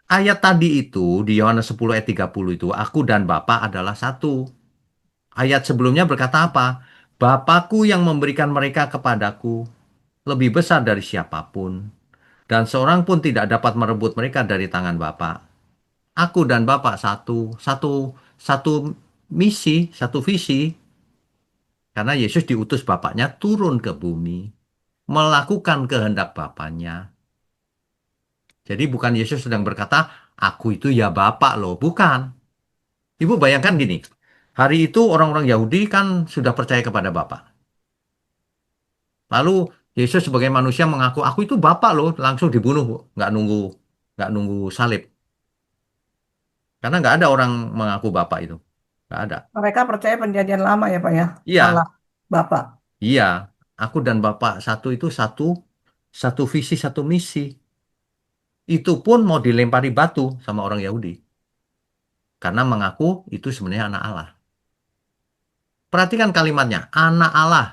ayat tadi itu di Yohanes 10 ayat 30 itu, aku dan Bapa adalah satu. Ayat sebelumnya berkata apa? Bapakku yang memberikan mereka kepadaku lebih besar dari siapapun. Dan seorang pun tidak dapat merebut mereka dari tangan Bapa. Aku dan Bapa satu, satu, satu misi, satu visi. Karena Yesus diutus Bapaknya turun ke bumi, melakukan kehendak Bapaknya. Jadi bukan Yesus sedang berkata, aku itu ya Bapak loh. Bukan. Ibu bayangkan gini, hari itu orang-orang Yahudi kan sudah percaya kepada Bapa. Lalu Yesus sebagai manusia mengaku, aku itu Bapa loh, langsung dibunuh, Bu. Nggak nunggu salib. Karena nggak ada orang mengaku Bapa itu. Nggak ada. Mereka percaya perjanjian lama ya Pak ya. Allah Iya, Bapak. iya. Aku dan Bapak satu itu satu, satu visi, satu misi. Itu pun mau dilempari batu sama orang Yahudi. Karena mengaku itu sebenarnya anak Allah. Perhatikan kalimatnya, anak Allah.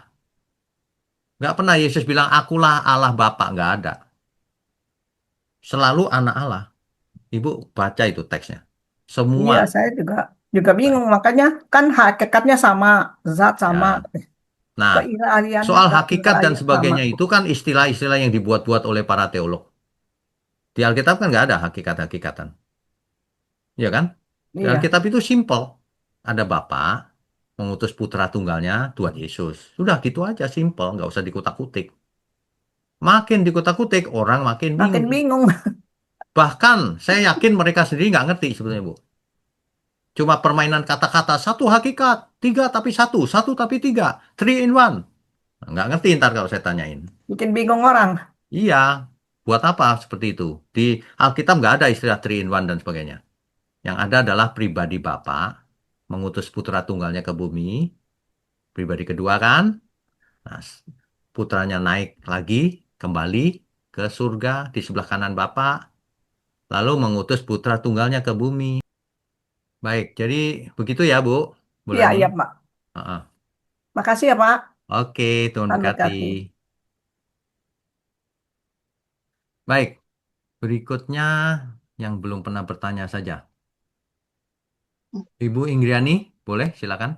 Nggak pernah Yesus bilang, akulah Allah Bapa. Nggak ada. Selalu anak Allah. Ibu baca itu teksnya. Iya, Semua. saya juga bingung. Makanya kan hakikatnya sama, zat sama. Ya, Nah, Keilahiannya soal nggak hakikat dan nilai sama. sebagainya itu kan istilah-istilah yang dibuat-buat oleh para teolog. Di Alkitab kan nggak ada hakikat-hakikatan. Ya kan? Di Iya, Alkitab itu simple. Ada Bapa mengutus putra tunggalnya, Tuhan Yesus. Sudah gitu aja, simple. Nggak usah dikutak-kutik. Makin dikutak-kutik, orang makin makin bingung. bingung. Bahkan saya yakin mereka sendiri nggak ngerti sebetulnya, Bu. Cuma permainan kata-kata, satu hakikat, tiga tapi satu, satu tapi tiga, three in one. Nggak ngerti ntar kalau saya tanyain. Bikin bingung orang. Iya, buat apa seperti itu? Di Alkitab nggak ada istilah three in one dan sebagainya. Yang ada adalah pribadi Bapa mengutus putra tunggalnya ke bumi, pribadi kedua kan. Nah, putranya naik lagi kembali ke surga di sebelah kanan Bapa, lalu mengutus putra tunggalnya ke bumi. Baik, jadi begitu ya, Bu. Bu Iya, Lani. iya, Pak. Heeh. Makasih ya, Pak. Oke, Tuhan Tuhan berkati. berkati. Baik, berikutnya yang belum pernah bertanya saja. Ibu Ingriani, boleh silakan.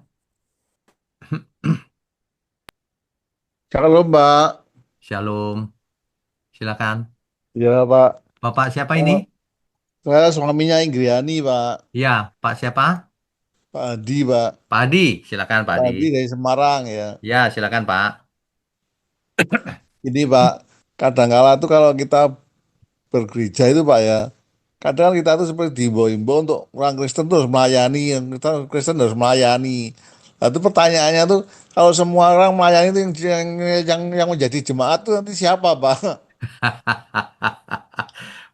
Kalau Mbak, Shalom, silakan. ya Pak, Bapak siapa ini? Eh, saya suaminya Inggriani Pak, Ya, Pak siapa? Pak Adi Pak, Pak Adi, silakan Pak Pak Adi. Adi dari Semarang ya. Ya, silakan Pak. Ini Pak, kadang-kala tuh kalau kita bergereja itu Pak ya, kadang kita tuh seperti diimbau-imbau untuk orang Kristen tuh harus melayani, yang kita Kristen harus melayani. Nah, itu pertanyaannya tuh, kalau semua orang melayani itu yang menjadi jemaat tuh nanti siapa Pak?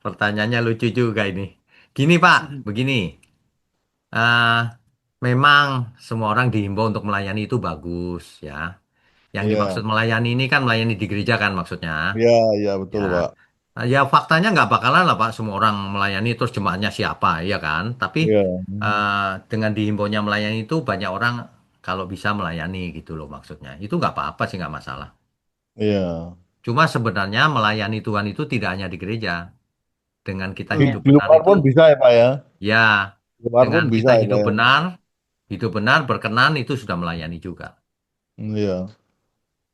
Pertanyaannya lucu juga ini. Gini Pak, begini. eh Memang semua orang dihimbau untuk melayani itu bagus ya. Yang dimaksud Iya, melayani ini kan melayani di gereja kan maksudnya. iya, iya betul Ya, Pak. Ya faktanya nggak bakalan lah Pak semua orang melayani terus jemaatnya siapa, ya kan? Tapi Iya, dengan dihimbaunya melayani itu banyak orang kalau bisa melayani gitu loh maksudnya. Itu nggak apa-apa sih nggak masalah. iya. Cuma sebenarnya melayani Tuhan itu tidak hanya di gereja. Dengan kita Di, hidup di benar luar itu, pun bisa ya Pak ya. ya Di luar pun dengan bisa kita ya Pak ya. hidup benar berkenan itu sudah melayani juga, Iya.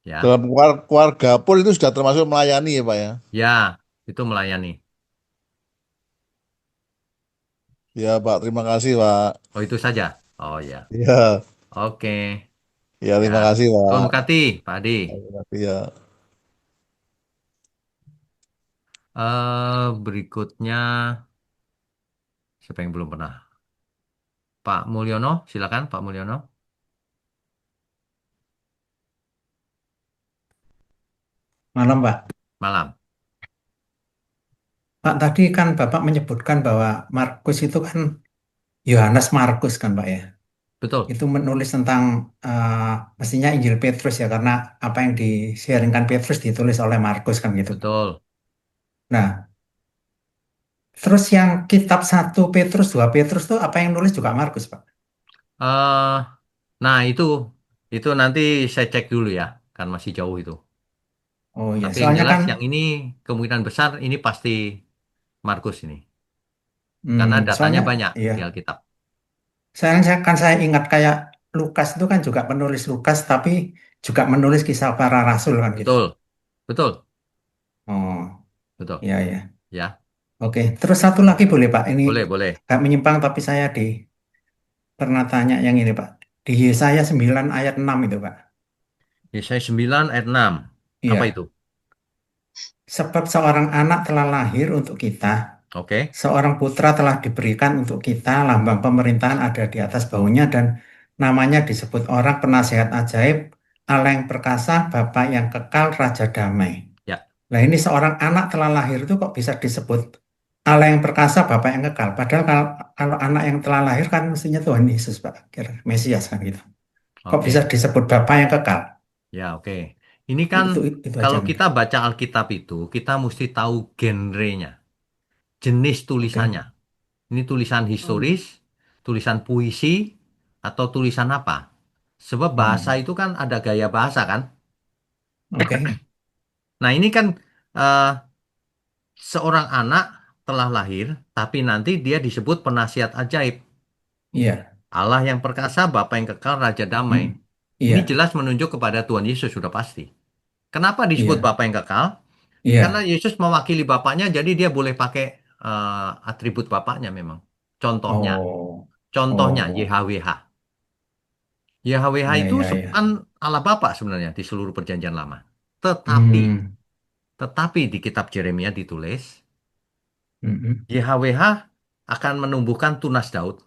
ya. Dalam keluarga pun itu sudah termasuk melayani ya Pak ya. Ya, itu melayani. Ya Pak, terima kasih Pak. Oh, itu saja. Oh ya. Iya, Oke. ya Ya. terima kasih Tuhan Pak. berkati, Pak Adi. Terima kasih ya. Berikutnya, siapa yang belum pernah? Pak Mulyono, silakan Pak Mulyono. Malam, Pak. Malam. Pak, tadi kan Bapak menyebutkan bahwa Markus itu kan Yohanes Markus kan, Pak ya. Betul, Itu menulis tentang mestinya Injil Petrus ya, karena apa yang disiaringkan Petrus ditulis oleh Markus kan gitu, Pak. betul. Nah, terus yang kitab 1 Petrus, 2 Petrus tuh apa yang nulis juga Markus, Pak? eh nah itu nanti saya cek dulu ya, kan masih jauh itu. Oh iya, Tapi yang soalnya jelas kan yang ini kemungkinan besar ini pasti Markus ini. Karena datanya soalnya banyak iya. di Alkitab. Saya ingat kayak Lukas itu kan juga penulis Lukas tapi juga menulis kisah para rasul kan gitu. Betul, betul, Oh, betul. iya ya. Ya, Oke, terus satu lagi boleh Pak. Ini boleh, boleh. agak menyimpang tapi saya pernah tanya yang ini Pak. Di Yesaya 9 ayat 6 itu Pak. Yesaya 9 ayat 6. Apa itu? Iya, sebab seorang anak telah lahir untuk kita, Oke. seorang putra telah diberikan untuk kita, lambang pemerintahan ada di atas bahunya dan namanya disebut orang penasihat ajaib, Allah yang perkasa, Bapa yang kekal, Raja damai. Ya, Nah ini seorang anak telah lahir itu kok bisa disebut Allah yang perkasa, Bapa yang kekal. Padahal kalau anak yang telah lahir kan mestinya Tuhan Yesus, Pak. Kira Mesias kan gitu. Kok bisa oke. disebut Bapa yang kekal? Ya, oke. Ini kan Itu aja kalau nih. kita baca Alkitab itu, kita mesti tahu genrenya, jenis Oke. tulisannya. Ini tulisan Hmm. historis, tulisan puisi, atau tulisan apa? Sebab bahasa Hmm. itu kan ada gaya bahasa kan. Oke. Nah, ini kan eh, seorang anak telah lahir, tapi nanti dia disebut penasihat ajaib. Iya. Allah yang perkasa, Bapa yang kekal, Raja damai. Hmm. Ini Iya. jelas menunjuk kepada Tuhan Yesus sudah pasti. Kenapa disebut Iya. Bapa yang kekal? Karena Iya. Yesus mewakili Bapaknya, jadi dia boleh pakai atribut Bapaknya memang. Contohnya, Oh. contohnya Oh. YHWH. YHWH Iya, itu iya, iya. kan Allah Bapa sebenarnya di seluruh perjanjian lama. Tetapi, Hmm. tetapi di kitab Yeremia ditulis, Mm-mm. YHWH akan menumbuhkan tunas Daud,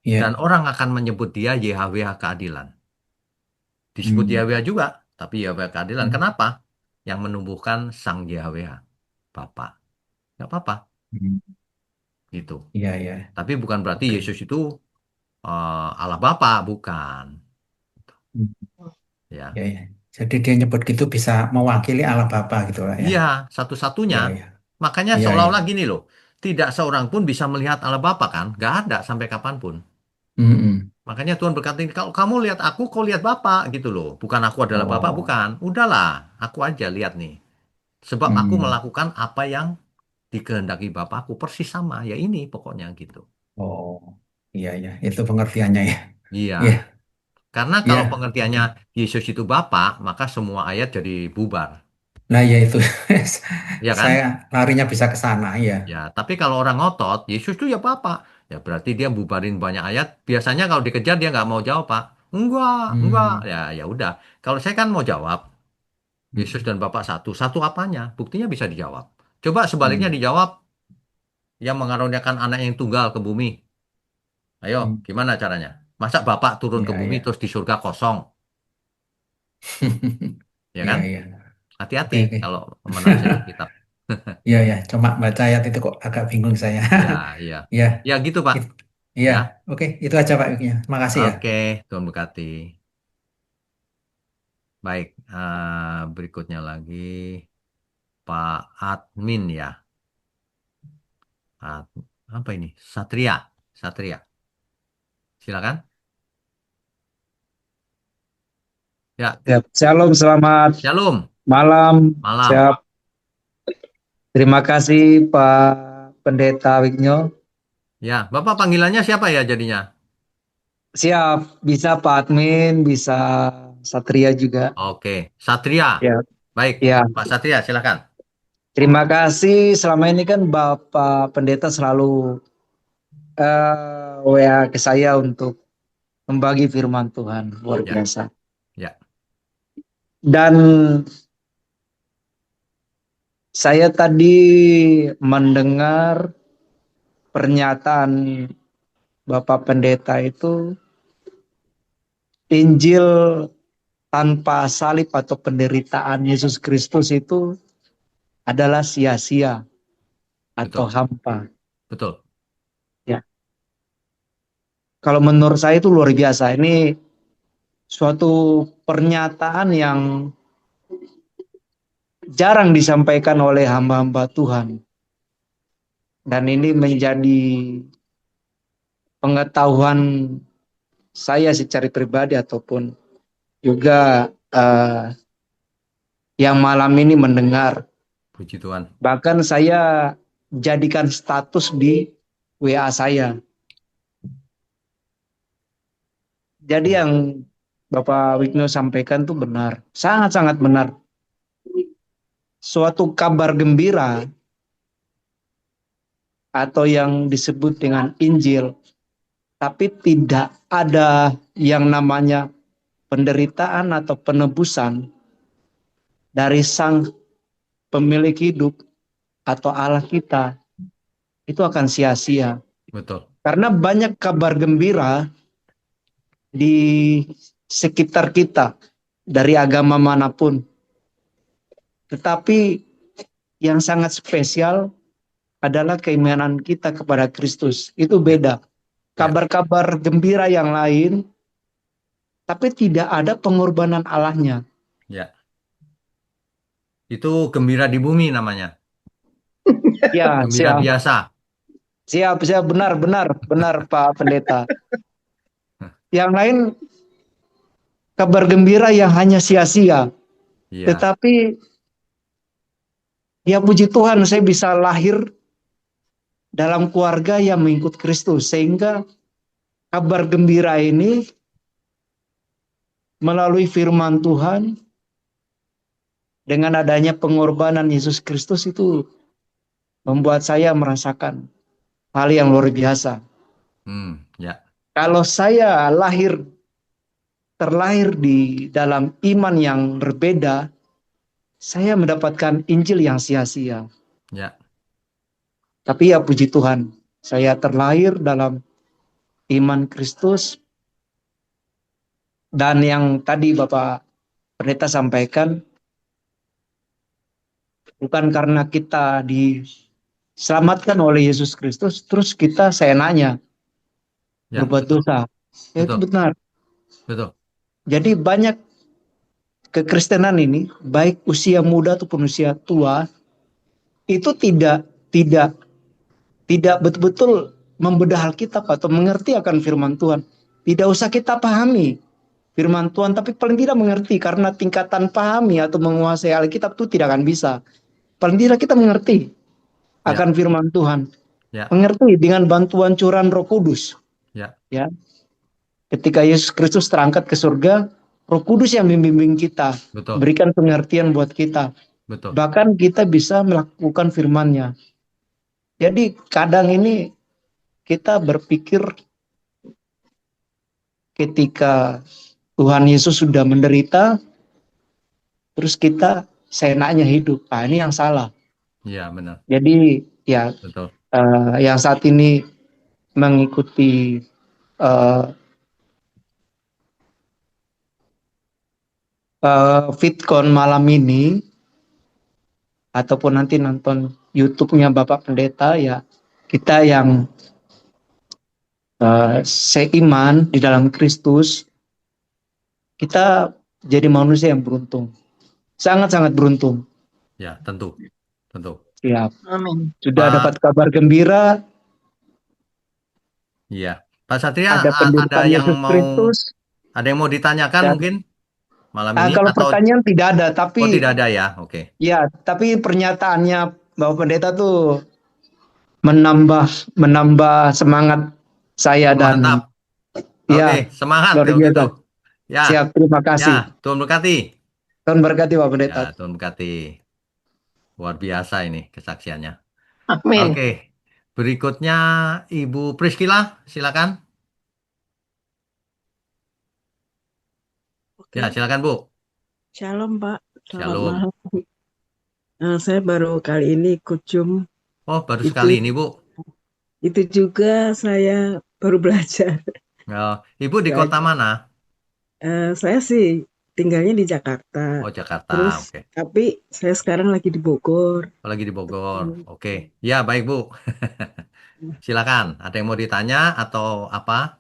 dan Iya. orang akan menyebut dia YHWH keadilan. Disebut Hmm. YHWH juga, tapi YHWH keadilan. Hmm. Kenapa? Yang menumbuhkan sang YHWH, Bapa. Nggak apa-apa, Hmm. gitu. Iya, iya. Tapi bukan berarti Oke. Yesus itu Allah Bapa, bukan. Ya, Iya, iya. Jadi dia nyebut gitu bisa mewakili Allah Bapa gitu lah ya. iya, satu-satunya. Iya, iya. Makanya Iya, iya. seolah-olah gini loh, tidak seorang pun bisa melihat Allah Bapa kan? Nggak ada sampai kapanpun. Mm-mm. Makanya Tuhan berkata, kalau kamu lihat aku, kau lihat Bapa gitu loh. Bukan aku adalah Bapa, Oh. bukan. Udahlah, aku aja lihat nih. Sebab aku Hmm. melakukan apa yang dikehendaki Bapakku persis sama. Ya ini pokoknya gitu. Oh. Iya, iya. Itu pengertiannya ya. Iya. Iya. Karena kalau Iya. pengertiannya Yesus itu Bapa, maka semua ayat jadi bubar. Nah, ya itu. Ya kan? Saya larinya bisa ke sana ya. Ya, tapi kalau orang ngotot, Yesus itu ya Bapa. Ya berarti dia bubarin banyak ayat. Biasanya kalau dikejar dia nggak mau jawab, Pak. Enggak, enggak. Hmm. Ya, ya udah. Kalau saya kan mau jawab, Yesus Hmm. dan Bapa satu. Satu apanya? Buktinya bisa dijawab. Coba sebaliknya Hmm. dijawab yang mengaruniakan anak yang tunggal ke bumi. Ayo, Hmm. gimana caranya? Masa Bapak turun ke Iya, bumi iya. terus di surga kosong? Ya Iya, kan? iya. Hati-hati Oke, oke. kalau menafsir kitab. Iya, ya. Cuma baca ayat itu kok agak bingung saya. Ya, iya. Iya. Ya gitu, Pak. It- Iya. Ya. Oke, itu aja Pak Yuknya. Makasih ya. Oke, Tuhan berkati. Baik, berikutnya lagi Pak Admin ya. Ad- apa ini? Satria. Satria. Silakan. Ya, Siap. Shalom, selamat Shalom. malam. Malam. Siap. Terima kasih Pak Pendeta Wigno. Ya, Bapak panggilannya siapa ya jadinya? Siap, bisa Pak Admin, bisa Satria juga. Oke, Satria. Ya, Baik, ya. Pak Satria, silakan. Terima kasih. Selama ini kan Bapak Pendeta selalu WA ke saya untuk membagi firman Tuhan. Luar Ya, biasa. ya, Dan saya tadi mendengar pernyataan Bapak Pendeta itu Injil tanpa salib atau penderitaan Yesus Kristus itu adalah sia-sia atau betul, hampa. betul, Ya, kalau menurut saya itu luar biasa. Ini suatu pernyataan yang jarang disampaikan oleh hamba-hamba Tuhan. Dan ini menjadi pengetahuan saya secara pribadi ataupun juga yang malam ini mendengar. puji Tuhan. Bahkan saya jadikan status di WA saya. Jadi Ya, yang Bapak Wigno sampaikan itu benar, sangat-sangat benar. Suatu kabar gembira atau yang disebut dengan Injil, tapi tidak ada yang namanya penderitaan atau penebusan dari Sang Pemilik hidup atau Allah kita, itu akan sia-sia. betul. Karena banyak kabar gembira di sekitar kita dari agama manapun. Tetapi yang sangat spesial adalah keimanan kita kepada Kristus. Itu Ya, beda. ya, Kabar-kabar gembira yang lain, tapi tidak ada pengorbanan Allahnya. ya. Itu gembira di bumi namanya. Ya, Gembira siap, biasa. siap, siap, benar, benar, benar Pak Pendeta. Yang lain kabar gembira yang hanya sia-sia. Iya, Tetapi ya puji Tuhan saya bisa lahir dalam keluarga yang mengikut Kristus. Sehingga kabar gembira ini melalui firman Tuhan, dengan adanya pengorbanan Yesus Kristus itu membuat saya merasakan hal yang luar biasa. Ya, Kalau saya terlahir di dalam iman yang berbeda, saya mendapatkan Injil yang sia-sia. ya, Tapi ya puji Tuhan, saya terlahir dalam iman Kristus, dan yang tadi Bapak Pendeta sampaikan, bukan karena kita diselamatkan oleh Yesus Kristus, terus kita seenaknya ya, berbuat betul, dosa. Ya, itu betul, benar. betul. Jadi banyak kekristenan ini, baik usia muda ataupun usia tua, itu tidak tidak betul-betul membedah Alkitab atau mengerti akan firman Tuhan. Tidak usah kita pahami firman Tuhan, tapi paling tidak mengerti, karena tingkatan pahami atau menguasai Alkitab itu tidak akan bisa. Paling tidak kita mengerti Ya, akan firman Tuhan. ya, Mengerti dengan bantuan curahan Roh Kudus. ya, Ya, ketika Yesus Kristus terangkat ke surga, Roh Kudus yang membimbing kita, betul, berikan pengertian buat kita. betul. Bahkan kita bisa melakukan firman-Nya. Jadi kadang ini kita berpikir ketika Tuhan Yesus sudah menderita, terus kita seenaknya hidup. Nah, ini yang salah. Ya, benar, Jadi ya, betul. yang saat ini mengikuti VidCon malam ini, ataupun nanti nonton YouTube-nya Bapak Pendeta, ya kita yang seiman di dalam Kristus, kita jadi manusia yang beruntung, sangat-sangat beruntung. Ya, tentu, tentu. Siap. Amin. Sudah Pak, dapat kabar gembira, ya, Pak Satria, ada penderitaan Yesus Kristus. ada yang mau ditanyakan Dan, mungkin malam ini kalau atau pertanyaan tidak ada, oh tapi tidak ada ya? Oke. ya, tapi pernyataannya Bapak Pendeta tuh menambah semangat saya, dan Mantap. ya Oke, semangat luar kalau biasa. gitu. Ya, Siap, terima kasih. ya, Tuhan berkati. Tuhan berkati Bapak Pendeta. Ya, Tuhan berkati. Luar biasa ini kesaksiannya. Amin. Oke, berikutnya Ibu Priscilla, silakan. Oke, Ya, silakan Bu. Shalom Pak, selamat Shalom. malam. Saya baru kali ini ikut Zoom, Oh, baru itu sekali ini Bu. itu juga saya baru belajar. Oh, Ibu di kota mana? Saya sih tinggalnya di Jakarta, Oh, Jakarta. terus Oke. tapi saya sekarang lagi di Bogor. Oh, lagi di Bogor. Oke. Ya, baik Bu. Silakan. Ada yang mau ditanya atau apa?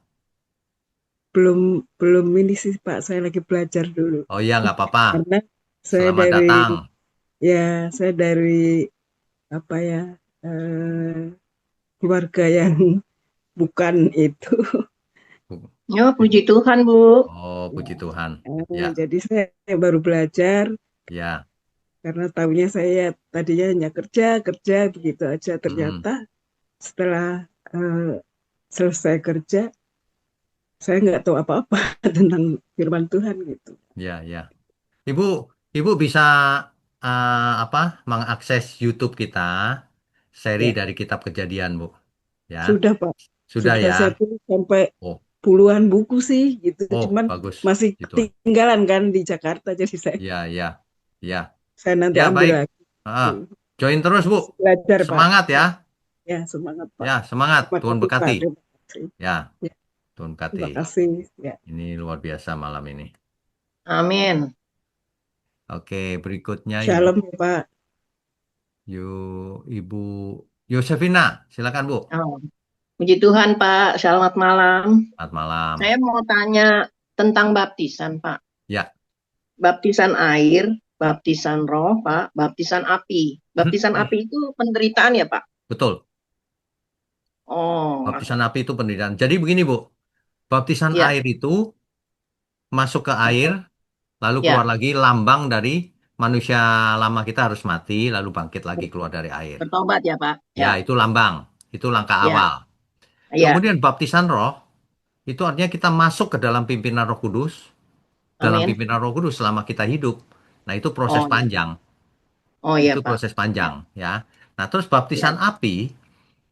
Belum belum ini sih Pak, saya lagi belajar dulu. Oh iya, nggak apa-apa. Karena saya Selamat dari datang. saya dari apa ya, keluarga yang bukan itu. Yo, puji Tuhan, Bu. Oh, puji Tuhan. Ya, Ya, jadi saya baru belajar. ya. Karena tahunya saya tadinya hanya kerja begitu aja. Ternyata setelah selesai kerja, saya nggak tahu apa-apa tentang firman Tuhan gitu. Ya, ya. Ibu bisa mengakses YouTube kita seri Ya, dari Kitab Kejadian, Bu. Ya, sudah Pak. sudah Sudah ya. saya tulis sampai Oh, puluhan buku sih gitu. Cuman bagus. masih Gitu. ketinggalan kan di Jakarta. Jadi Ya, ya, ya. saya nanti Ya, ambil baik. lagi. Join terus, Bu. Belajar Pak. Semangat ya. Ya, semangat Pak. Ya, semangat. Terima Tuhan kasih, berkati. Pak. Terima kasih. Ya, Ya, Tuhan terima berkati. kasih. Ya. Ini luar biasa malam ini. Amin. Oke, berikutnya Shalom Pak. Ibu Yosefina, silakan Bu. Oh, puji Tuhan, Pak. Selamat malam. Selamat malam. Saya mau tanya tentang baptisan, Pak. Ya. Baptisan air, baptisan roh, Pak, baptisan api. Baptisan api itu penderitaan ya, Pak? Betul. Oh, Baptisan api itu penderitaan. Jadi begini, Bu. Baptisan ya, air itu masuk ke air, lalu ya. keluar lagi lambang dari manusia lama kita harus mati, lalu bangkit lagi keluar dari air. Bertobat ya, Pak? Ya, itu lambang. Itu langkah Ya. awal. Ya. Kemudian baptisan roh, itu artinya kita masuk ke dalam pimpinan Roh Kudus. dalam Amin. pimpinan Roh Kudus selama kita hidup. Nah, itu proses Oh, panjang. iya Itu Pak. proses panjang ya. Nah, terus Ya, baptisan api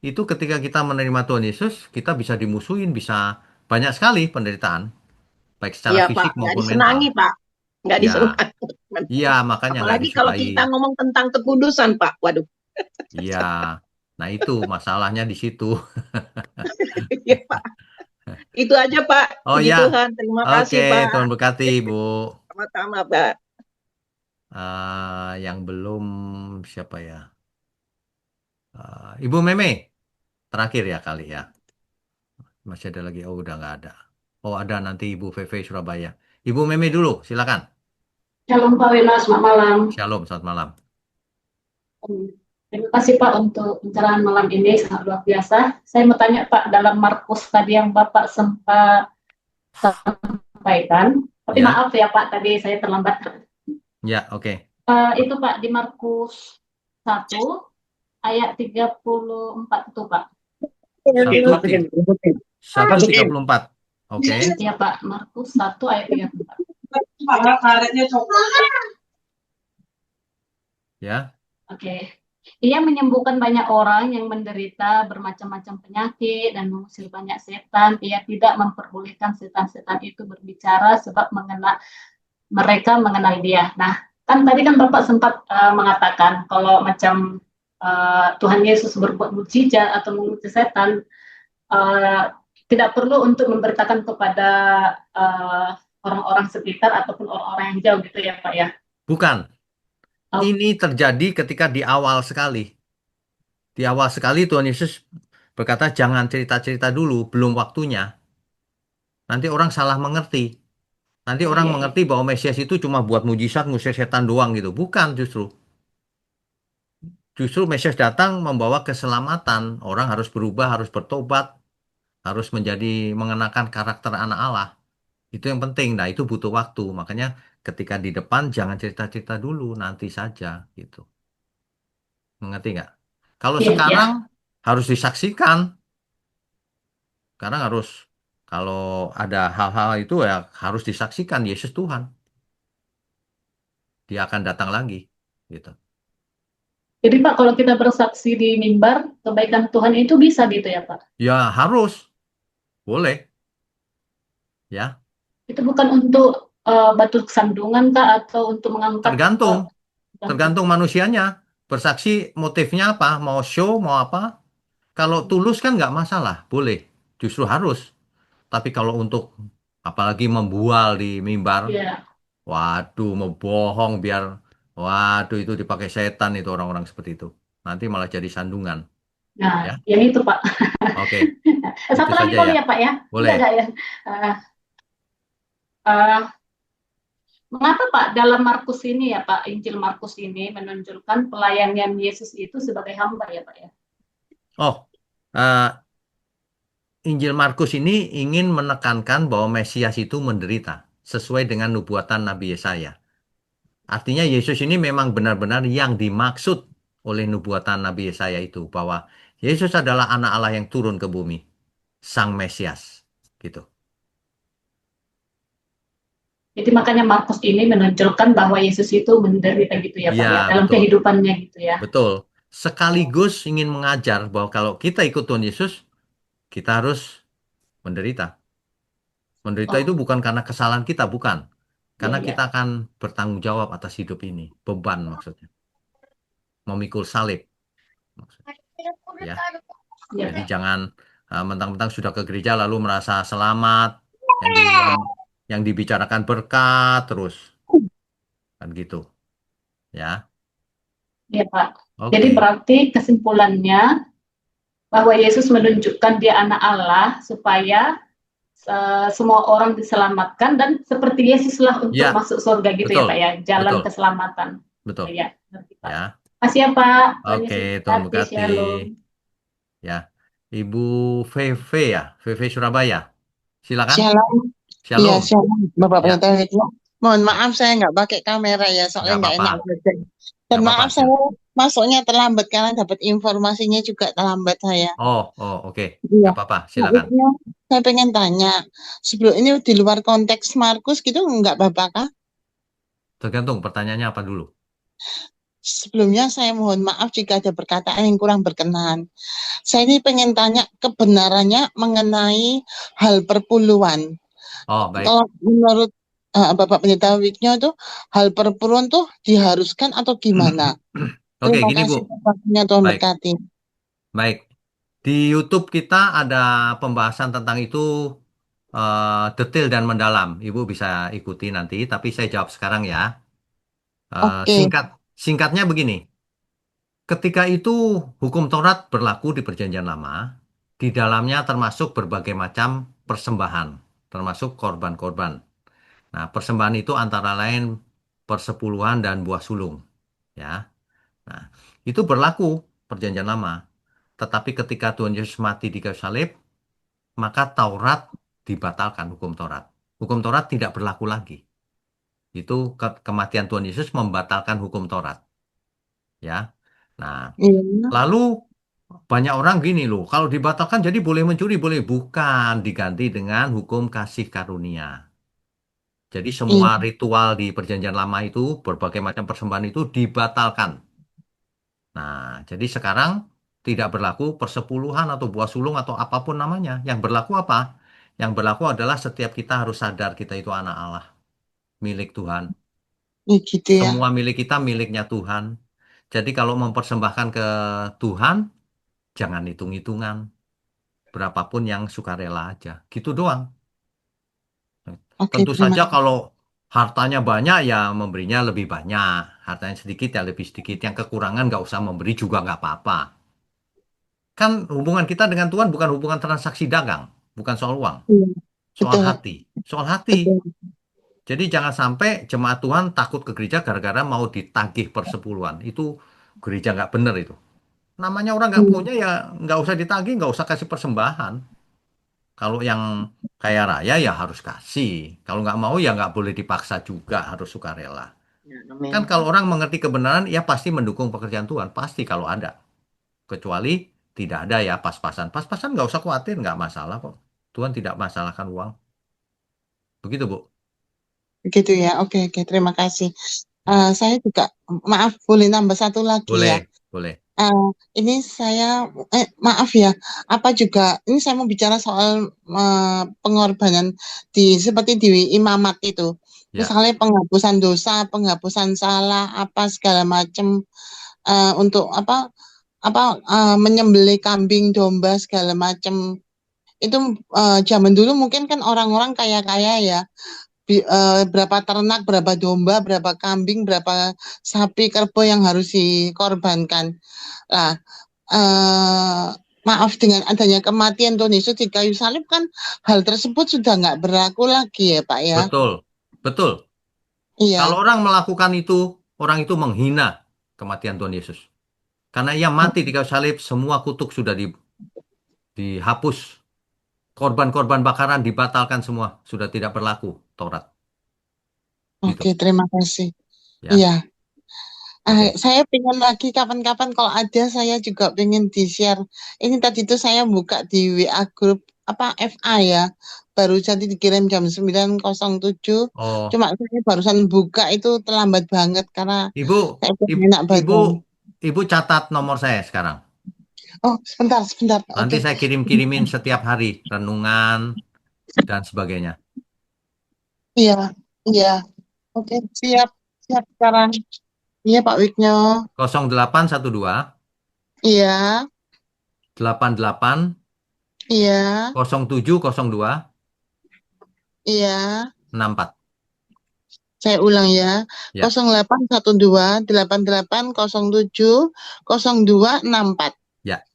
itu ketika kita menerima Tuhan Yesus, kita bisa dimusuhin, bisa banyak sekali penderitaan, baik secara iya Pak. fisik Nggak maupun mental. disenangi Pak. Nggak Ya, disenangi. iya makanya nggak Apalagi kalau disukai. kita ngomong tentang kekudusan Pak. Waduh. Iya, nah itu masalahnya di situ. Iya Pak. Itu aja Pak. Oh Puji ya, Tuhan. Terima oke, kasih Pak. Tuhan berkati, Bu. Sama-sama Pak. Yang belum siapa ya? Ibu Meme, terakhir ya kali ya. Masih ada lagi? Oh, udah nggak ada. Oh, ada nanti Ibu VV Surabaya. Ibu Meme dulu, silakan. Shalom Pak Wena, selamat malam. Shalom, selamat malam. Terima kasih Pak untuk pencerahan malam ini, sangat luar biasa. Saya mau tanya Pak, dalam Markus tadi yang Bapak sempat sampaikan, tapi Ya, maaf ya Pak, tadi saya terlambat. ya, oke. Itu Pak, di Markus 1 ayat 34 itu Pak. 1:34. Oke. Iya Pak, Markus 1 ayat 34. Ya, Oke. Ia menyembuhkan banyak orang yang menderita bermacam-macam penyakit dan mengusir banyak setan. Ia tidak memperbolehkan setan-setan itu berbicara sebab mereka mengenal dia. Nah, kan tadi kan Bapak sempat mengatakan kalau macam Tuhan Yesus berbuat mukjizat atau mengusir setan, tidak perlu untuk memberitakan kepada orang-orang sekitar ataupun orang-orang yang jauh gitu ya Pak ya. bukan. Oh, Ini terjadi ketika di awal sekali. Di awal sekali Tuhan Yesus berkata, jangan cerita-cerita dulu, belum waktunya. Nanti orang salah mengerti. Nanti orang iya, iya. mengerti bahwa Mesias itu cuma buat mujizat, ngusir setan doang gitu. Bukan justru. Justru Mesias datang membawa keselamatan. Orang harus berubah, harus bertobat, harus mengenakan karakter anak Allah. Itu yang penting. Nah, itu butuh waktu. Makanya ketika di depan jangan cerita-cerita dulu, nanti saja gitu. Mengerti nggak? Kalau Iya, iya. sekarang harus disaksikan. Sekarang harus, kalau ada hal-hal itu ya harus disaksikan Yesus Tuhan. Dia akan datang lagi. Gitu. Jadi Pak, kalau kita bersaksi di mimbar, kebaikan Tuhan itu bisa gitu ya Pak? Ya harus. Boleh. Ya. Itu bukan untuk batu sandungan Kak, atau untuk mengangkat Tergantung. gantung? Tergantung manusianya. Bersaksi motifnya apa? Mau show, mau apa? Kalau tulus kan nggak masalah. Boleh. Justru harus. Tapi kalau untuk apalagi membual di mimbar, Iya. waduh, mau bohong biar, waduh itu dipakai setan itu orang-orang seperti itu. Nanti malah jadi sandungan. Nah, Ya, yang itu Pak. oke, Satu itu lagi saja boleh ya. ya Pak ya? Boleh. Enggak ya? Uh, uh, Mengapa Pak dalam Markus ini ya Pak, Injil Markus ini menunjukkan pelayanan Yesus itu sebagai hamba ya Pak ya? Oh, eh, Injil Markus ini ingin menekankan bahwa Mesias itu menderita sesuai dengan nubuatan Nabi Yesaya. Artinya Yesus ini memang benar-benar yang dimaksud oleh nubuatan Nabi Yesaya itu, bahwa Yesus adalah anak Allah yang turun ke bumi, Sang Mesias, gitu. Jadi makanya Markus ini menunjukkan bahwa Yesus itu menderita gitu ya Pak Iya, ya, dalam betul. kehidupannya gitu ya. Betul. Sekaligus ingin mengajar bahwa kalau kita ikut Tuhan Yesus, kita harus menderita. Menderita itu Oh, bukan karena kesalahan kita, bukan. iya, Karena iya. kita akan bertanggung jawab atas hidup ini. Beban maksudnya. Memikul salib. Maksudnya. Ya. Iya, Jadi Pak. jangan mentang-mentang sudah ke gereja lalu merasa selamat. Yang di, yang dibicarakan berkat terus. Kan gitu. Ya. Iya, Pak. Oke. Jadi berarti kesimpulannya bahwa Yesus menunjukkan dia anak Allah supaya semua orang diselamatkan, dan seperti Yesuslah untuk Ya, masuk surga gitu ya betul. Pak ya, jalan Betul. keselamatan. Betul. Ya, ngerti Pak. Ya. Makasih ya Pak. Tuhan Oke, Yesus Tuhan berkati. berkati. Shalom. Ya. Ibu VV ya, VV Surabaya. Silakan. Shalom. Iya, Shalom. shalom. Bapak Ya. Pendeta Wisnu. Mohon maaf saya nggak pakai kamera ya, soalnya Nggak nggak enak apa-apa, badan. Dan nggak apa-apa. maaf saya masuknya terlambat karena dapat informasinya juga terlambat saya. Oh, oke. Iya. Nggak apa-apa, Nah, silakan. itu saya pengen tanya, sebelum ini di luar konteks Markus gitu nggak apa-apa kah? Tergantung pertanyaannya apa dulu. Sebelumnya saya mohon maaf jika ada perkataan yang kurang berkenan. Saya ini pengen tanya kebenarannya mengenai hal perpuluhan. Oh, baik. Kalau menurut Bapak Pendeta Wigno tuh hal perpuluhan tuh diharuskan atau gimana? Oke, Terima gini Bu. kasih waktunya, Tuhan Baik, berkati. baik. Di YouTube kita ada pembahasan tentang itu detail dan mendalam. Ibu bisa ikuti nanti, tapi saya jawab sekarang ya. Oke. Singkatnya begini. Ketika itu hukum Taurat berlaku di Perjanjian Lama, di dalamnya termasuk berbagai macam persembahan, termasuk korban-korban. Nah, persembahan itu antara lain persepuluhan dan buah sulung, ya. Nah, itu berlaku Perjanjian Lama. Tetapi ketika Tuhan Yesus mati di kayu salib, maka Taurat dibatalkan, hukum Taurat. Hukum Taurat tidak berlaku lagi. Itu kematian Tuhan Yesus membatalkan hukum Taurat, ya. Nah, Iya. lalu banyak orang gini loh, kalau dibatalkan jadi boleh mencuri, boleh. Bukan, diganti dengan hukum kasih karunia. Jadi semua Iya. ritual di Perjanjian Lama itu, berbagai macam persembahan itu dibatalkan. Nah, jadi sekarang tidak berlaku persepuluhan atau buah sulung atau apapun namanya. Yang berlaku apa? Yang berlaku adalah setiap kita harus sadar kita itu anak Allah, milik Tuhan. Ya, gitu ya. Semua milik kita miliknya Tuhan. Jadi kalau mempersembahkan ke Tuhan, jangan hitung-hitungan. Berapapun yang sukarela aja. Gitu doang. Oke, Tentu terima saja kasih. kalau hartanya banyak ya memberinya lebih banyak. Hartanya sedikit ya lebih sedikit. Yang kekurangan nggak usah memberi juga nggak apa-apa. Kan hubungan kita dengan Tuhan bukan hubungan transaksi dagang. Bukan soal uang. Iya, Soal betul, hati. Soal hati. betul. Jadi jangan sampai jemaat Tuhan takut ke gereja gara-gara mau ditagih persepuluhan. Itu gereja nggak bener itu. Namanya orang nggak Iya, punya ya nggak usah ditagih, nggak usah kasih persembahan. Kalau yang kaya raya ya harus kasih. Kalau nggak mau ya nggak boleh dipaksa juga, harus sukarela. ya, Kan amin. kalau orang mengerti kebenaran, ya pasti mendukung pekerjaan Tuhan. Pasti kalau ada. Kecuali tidak ada ya pas-pasan. Pas-pasan nggak usah khawatir, nggak masalah kok. Tuhan tidak masalahkan uang. Begitu, Bu. Begitu ya. Oke, oke, terima kasih. Ya. Saya juga, maaf, boleh nambah satu lagi ya. Boleh, boleh. Ini saya, maaf ya, apa juga, ini saya mau bicara soal pengorbanan seperti di imamat itu. Ya. Misalnya penghapusan dosa, penghapusan salah, apa segala macam, untuk menyembelih kambing, domba segala macam. Itu zaman dulu mungkin kan orang-orang kaya-kaya ya. Berapa ternak, berapa domba, berapa kambing, berapa sapi, kerbau yang harus dikorbankan. Nah, maaf, dengan adanya kematian Tuhan Yesus di kayu salib kan hal tersebut sudah nggak berlaku lagi ya Pak ya. Betul, betul. Iya. Kalau orang melakukan itu, orang itu menghina kematian Tuhan Yesus. Karena ia mati di kayu salib, semua kutuk sudah dihapus. Korban-korban bakaran dibatalkan semua, sudah tidak berlaku Taurat. Gitu. Oke, terima kasih. Ya. Iya. Oke. Saya pengen lagi kapan-kapan kalau ada saya juga pengen di-share. Ini tadi itu saya buka di WA grup FA ya. Baru jadi dikirim jam 9.07. Oh, Cuma saya barusan buka itu terlambat banget karena Ibu, saya belum enak badan. Ibu catat nomor saya sekarang. Oh, sebentar. Nanti Oke. saya kirim-kirimin setiap hari renungan dan sebagainya. Iya. Oke, siap sekarang. Iya, Pak Wigno. 0812 Iya, 88 iya, 0702 iya. 64. Saya ulang ya. Ya. 0812 8807 0264. Ya.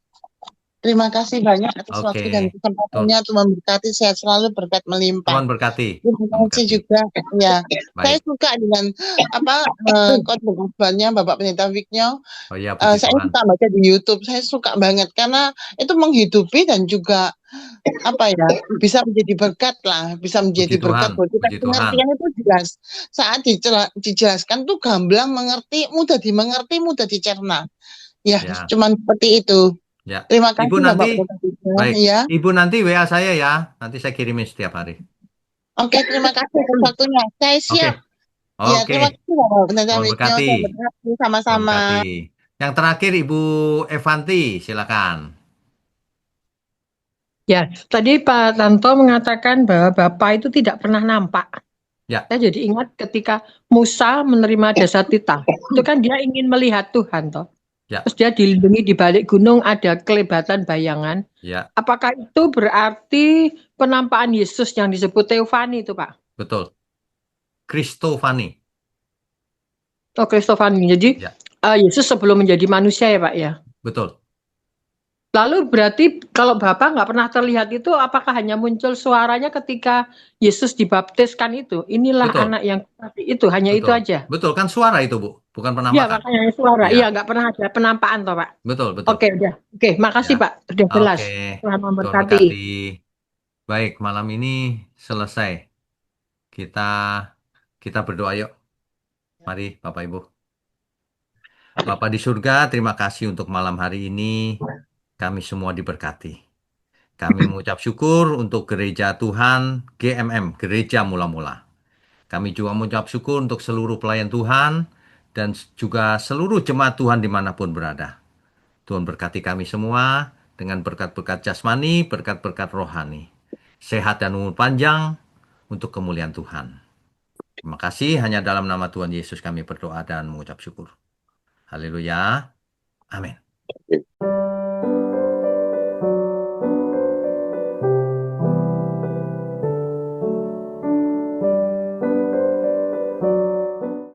Terima kasih banyak atas waktu dan Oke. kesempatannya. Tuh, Tuhan memberkati, sehat selalu, berkat melimpah. Tuhan berkati. Terima Tuhan kasih berkati. juga, ya. Saya Baik. suka dengan khotbah-khotbahnya Bapak Pendeta Wigno. Oh ya, puji Saya Tuhan. suka baca di YouTube. Saya suka banget karena itu menghidupi dan juga apa ya, bisa menjadi berkat lah, bisa menjadi Puji berkat Tuhan. buat kita. Puji Tuhan. Pengertian itu jelas. Saat dijelaskan tuh gamblang, mengerti, mudah dimengerti, mudah dicerna. Ya, Ya, cuman seperti itu. ya. Terima Ibu kasih Bapak nanti, Pendeta Wigno, baik. ya. Ibu nanti WA saya ya. Nanti saya kirimin setiap hari. Oke, terima kasih atas waktunya. Saya Oke. siap. Ya, terima Oke. kasih Bapak Pendeta Tuhan Wigno. berkati. Saya berterima Tuhan sama-sama. berkati. Yang terakhir Ibu Evanti, silakan. Ya, tadi Pak Tanto mengatakan bahwa Bapak itu tidak pernah nampak. Ya, Saya jadi ingat ketika Musa menerima jasa titah, itu kan dia ingin melihat Tuhan, toh. ya, Terus dia dilindungi di balik gunung ada kelebatan bayangan. ya, Apakah itu berarti penampakan Yesus yang disebut Teofani itu, Pak? betul. Kristofani. Oh, Kristofani. Jadi Ya, Yesus sebelum menjadi manusia ya, Pak ya. betul. Lalu berarti kalau Bapak nggak pernah terlihat itu, apakah hanya muncul suaranya ketika Yesus dibaptiskan itu? Inilah Betul, anak yang kukasihi itu, hanya itu betul. aja. Betul, kan suara itu, Bu. Bukan Iya, penampakan. makanya suara. Iya, Iya, nggak pernah ada penampakan toh, Pak. betul, betul. Oke, udah. Oke, makasih Ya, Pak. Sudah jelas. oke. Tuhan Tuhan memberkati. berkati. Baik, malam ini selesai. Kita berdoa yuk. Mari, Bapak Ibu. Bapa di surga, terima kasih untuk malam hari ini. Kami semua diberkati. Kami mengucap syukur untuk gereja Tuhan, GMM, Gereja Mula-Mula. Kami juga mengucap syukur untuk seluruh pelayan Tuhan dan juga seluruh jemaat Tuhan dimanapun berada. Tuhan berkati kami semua dengan berkat-berkat jasmani, berkat-berkat rohani. Sehat dan umur panjang untuk kemuliaan Tuhan. Terima kasih, hanya dalam nama Tuhan Yesus kami berdoa dan mengucap syukur. Haleluya. Amin.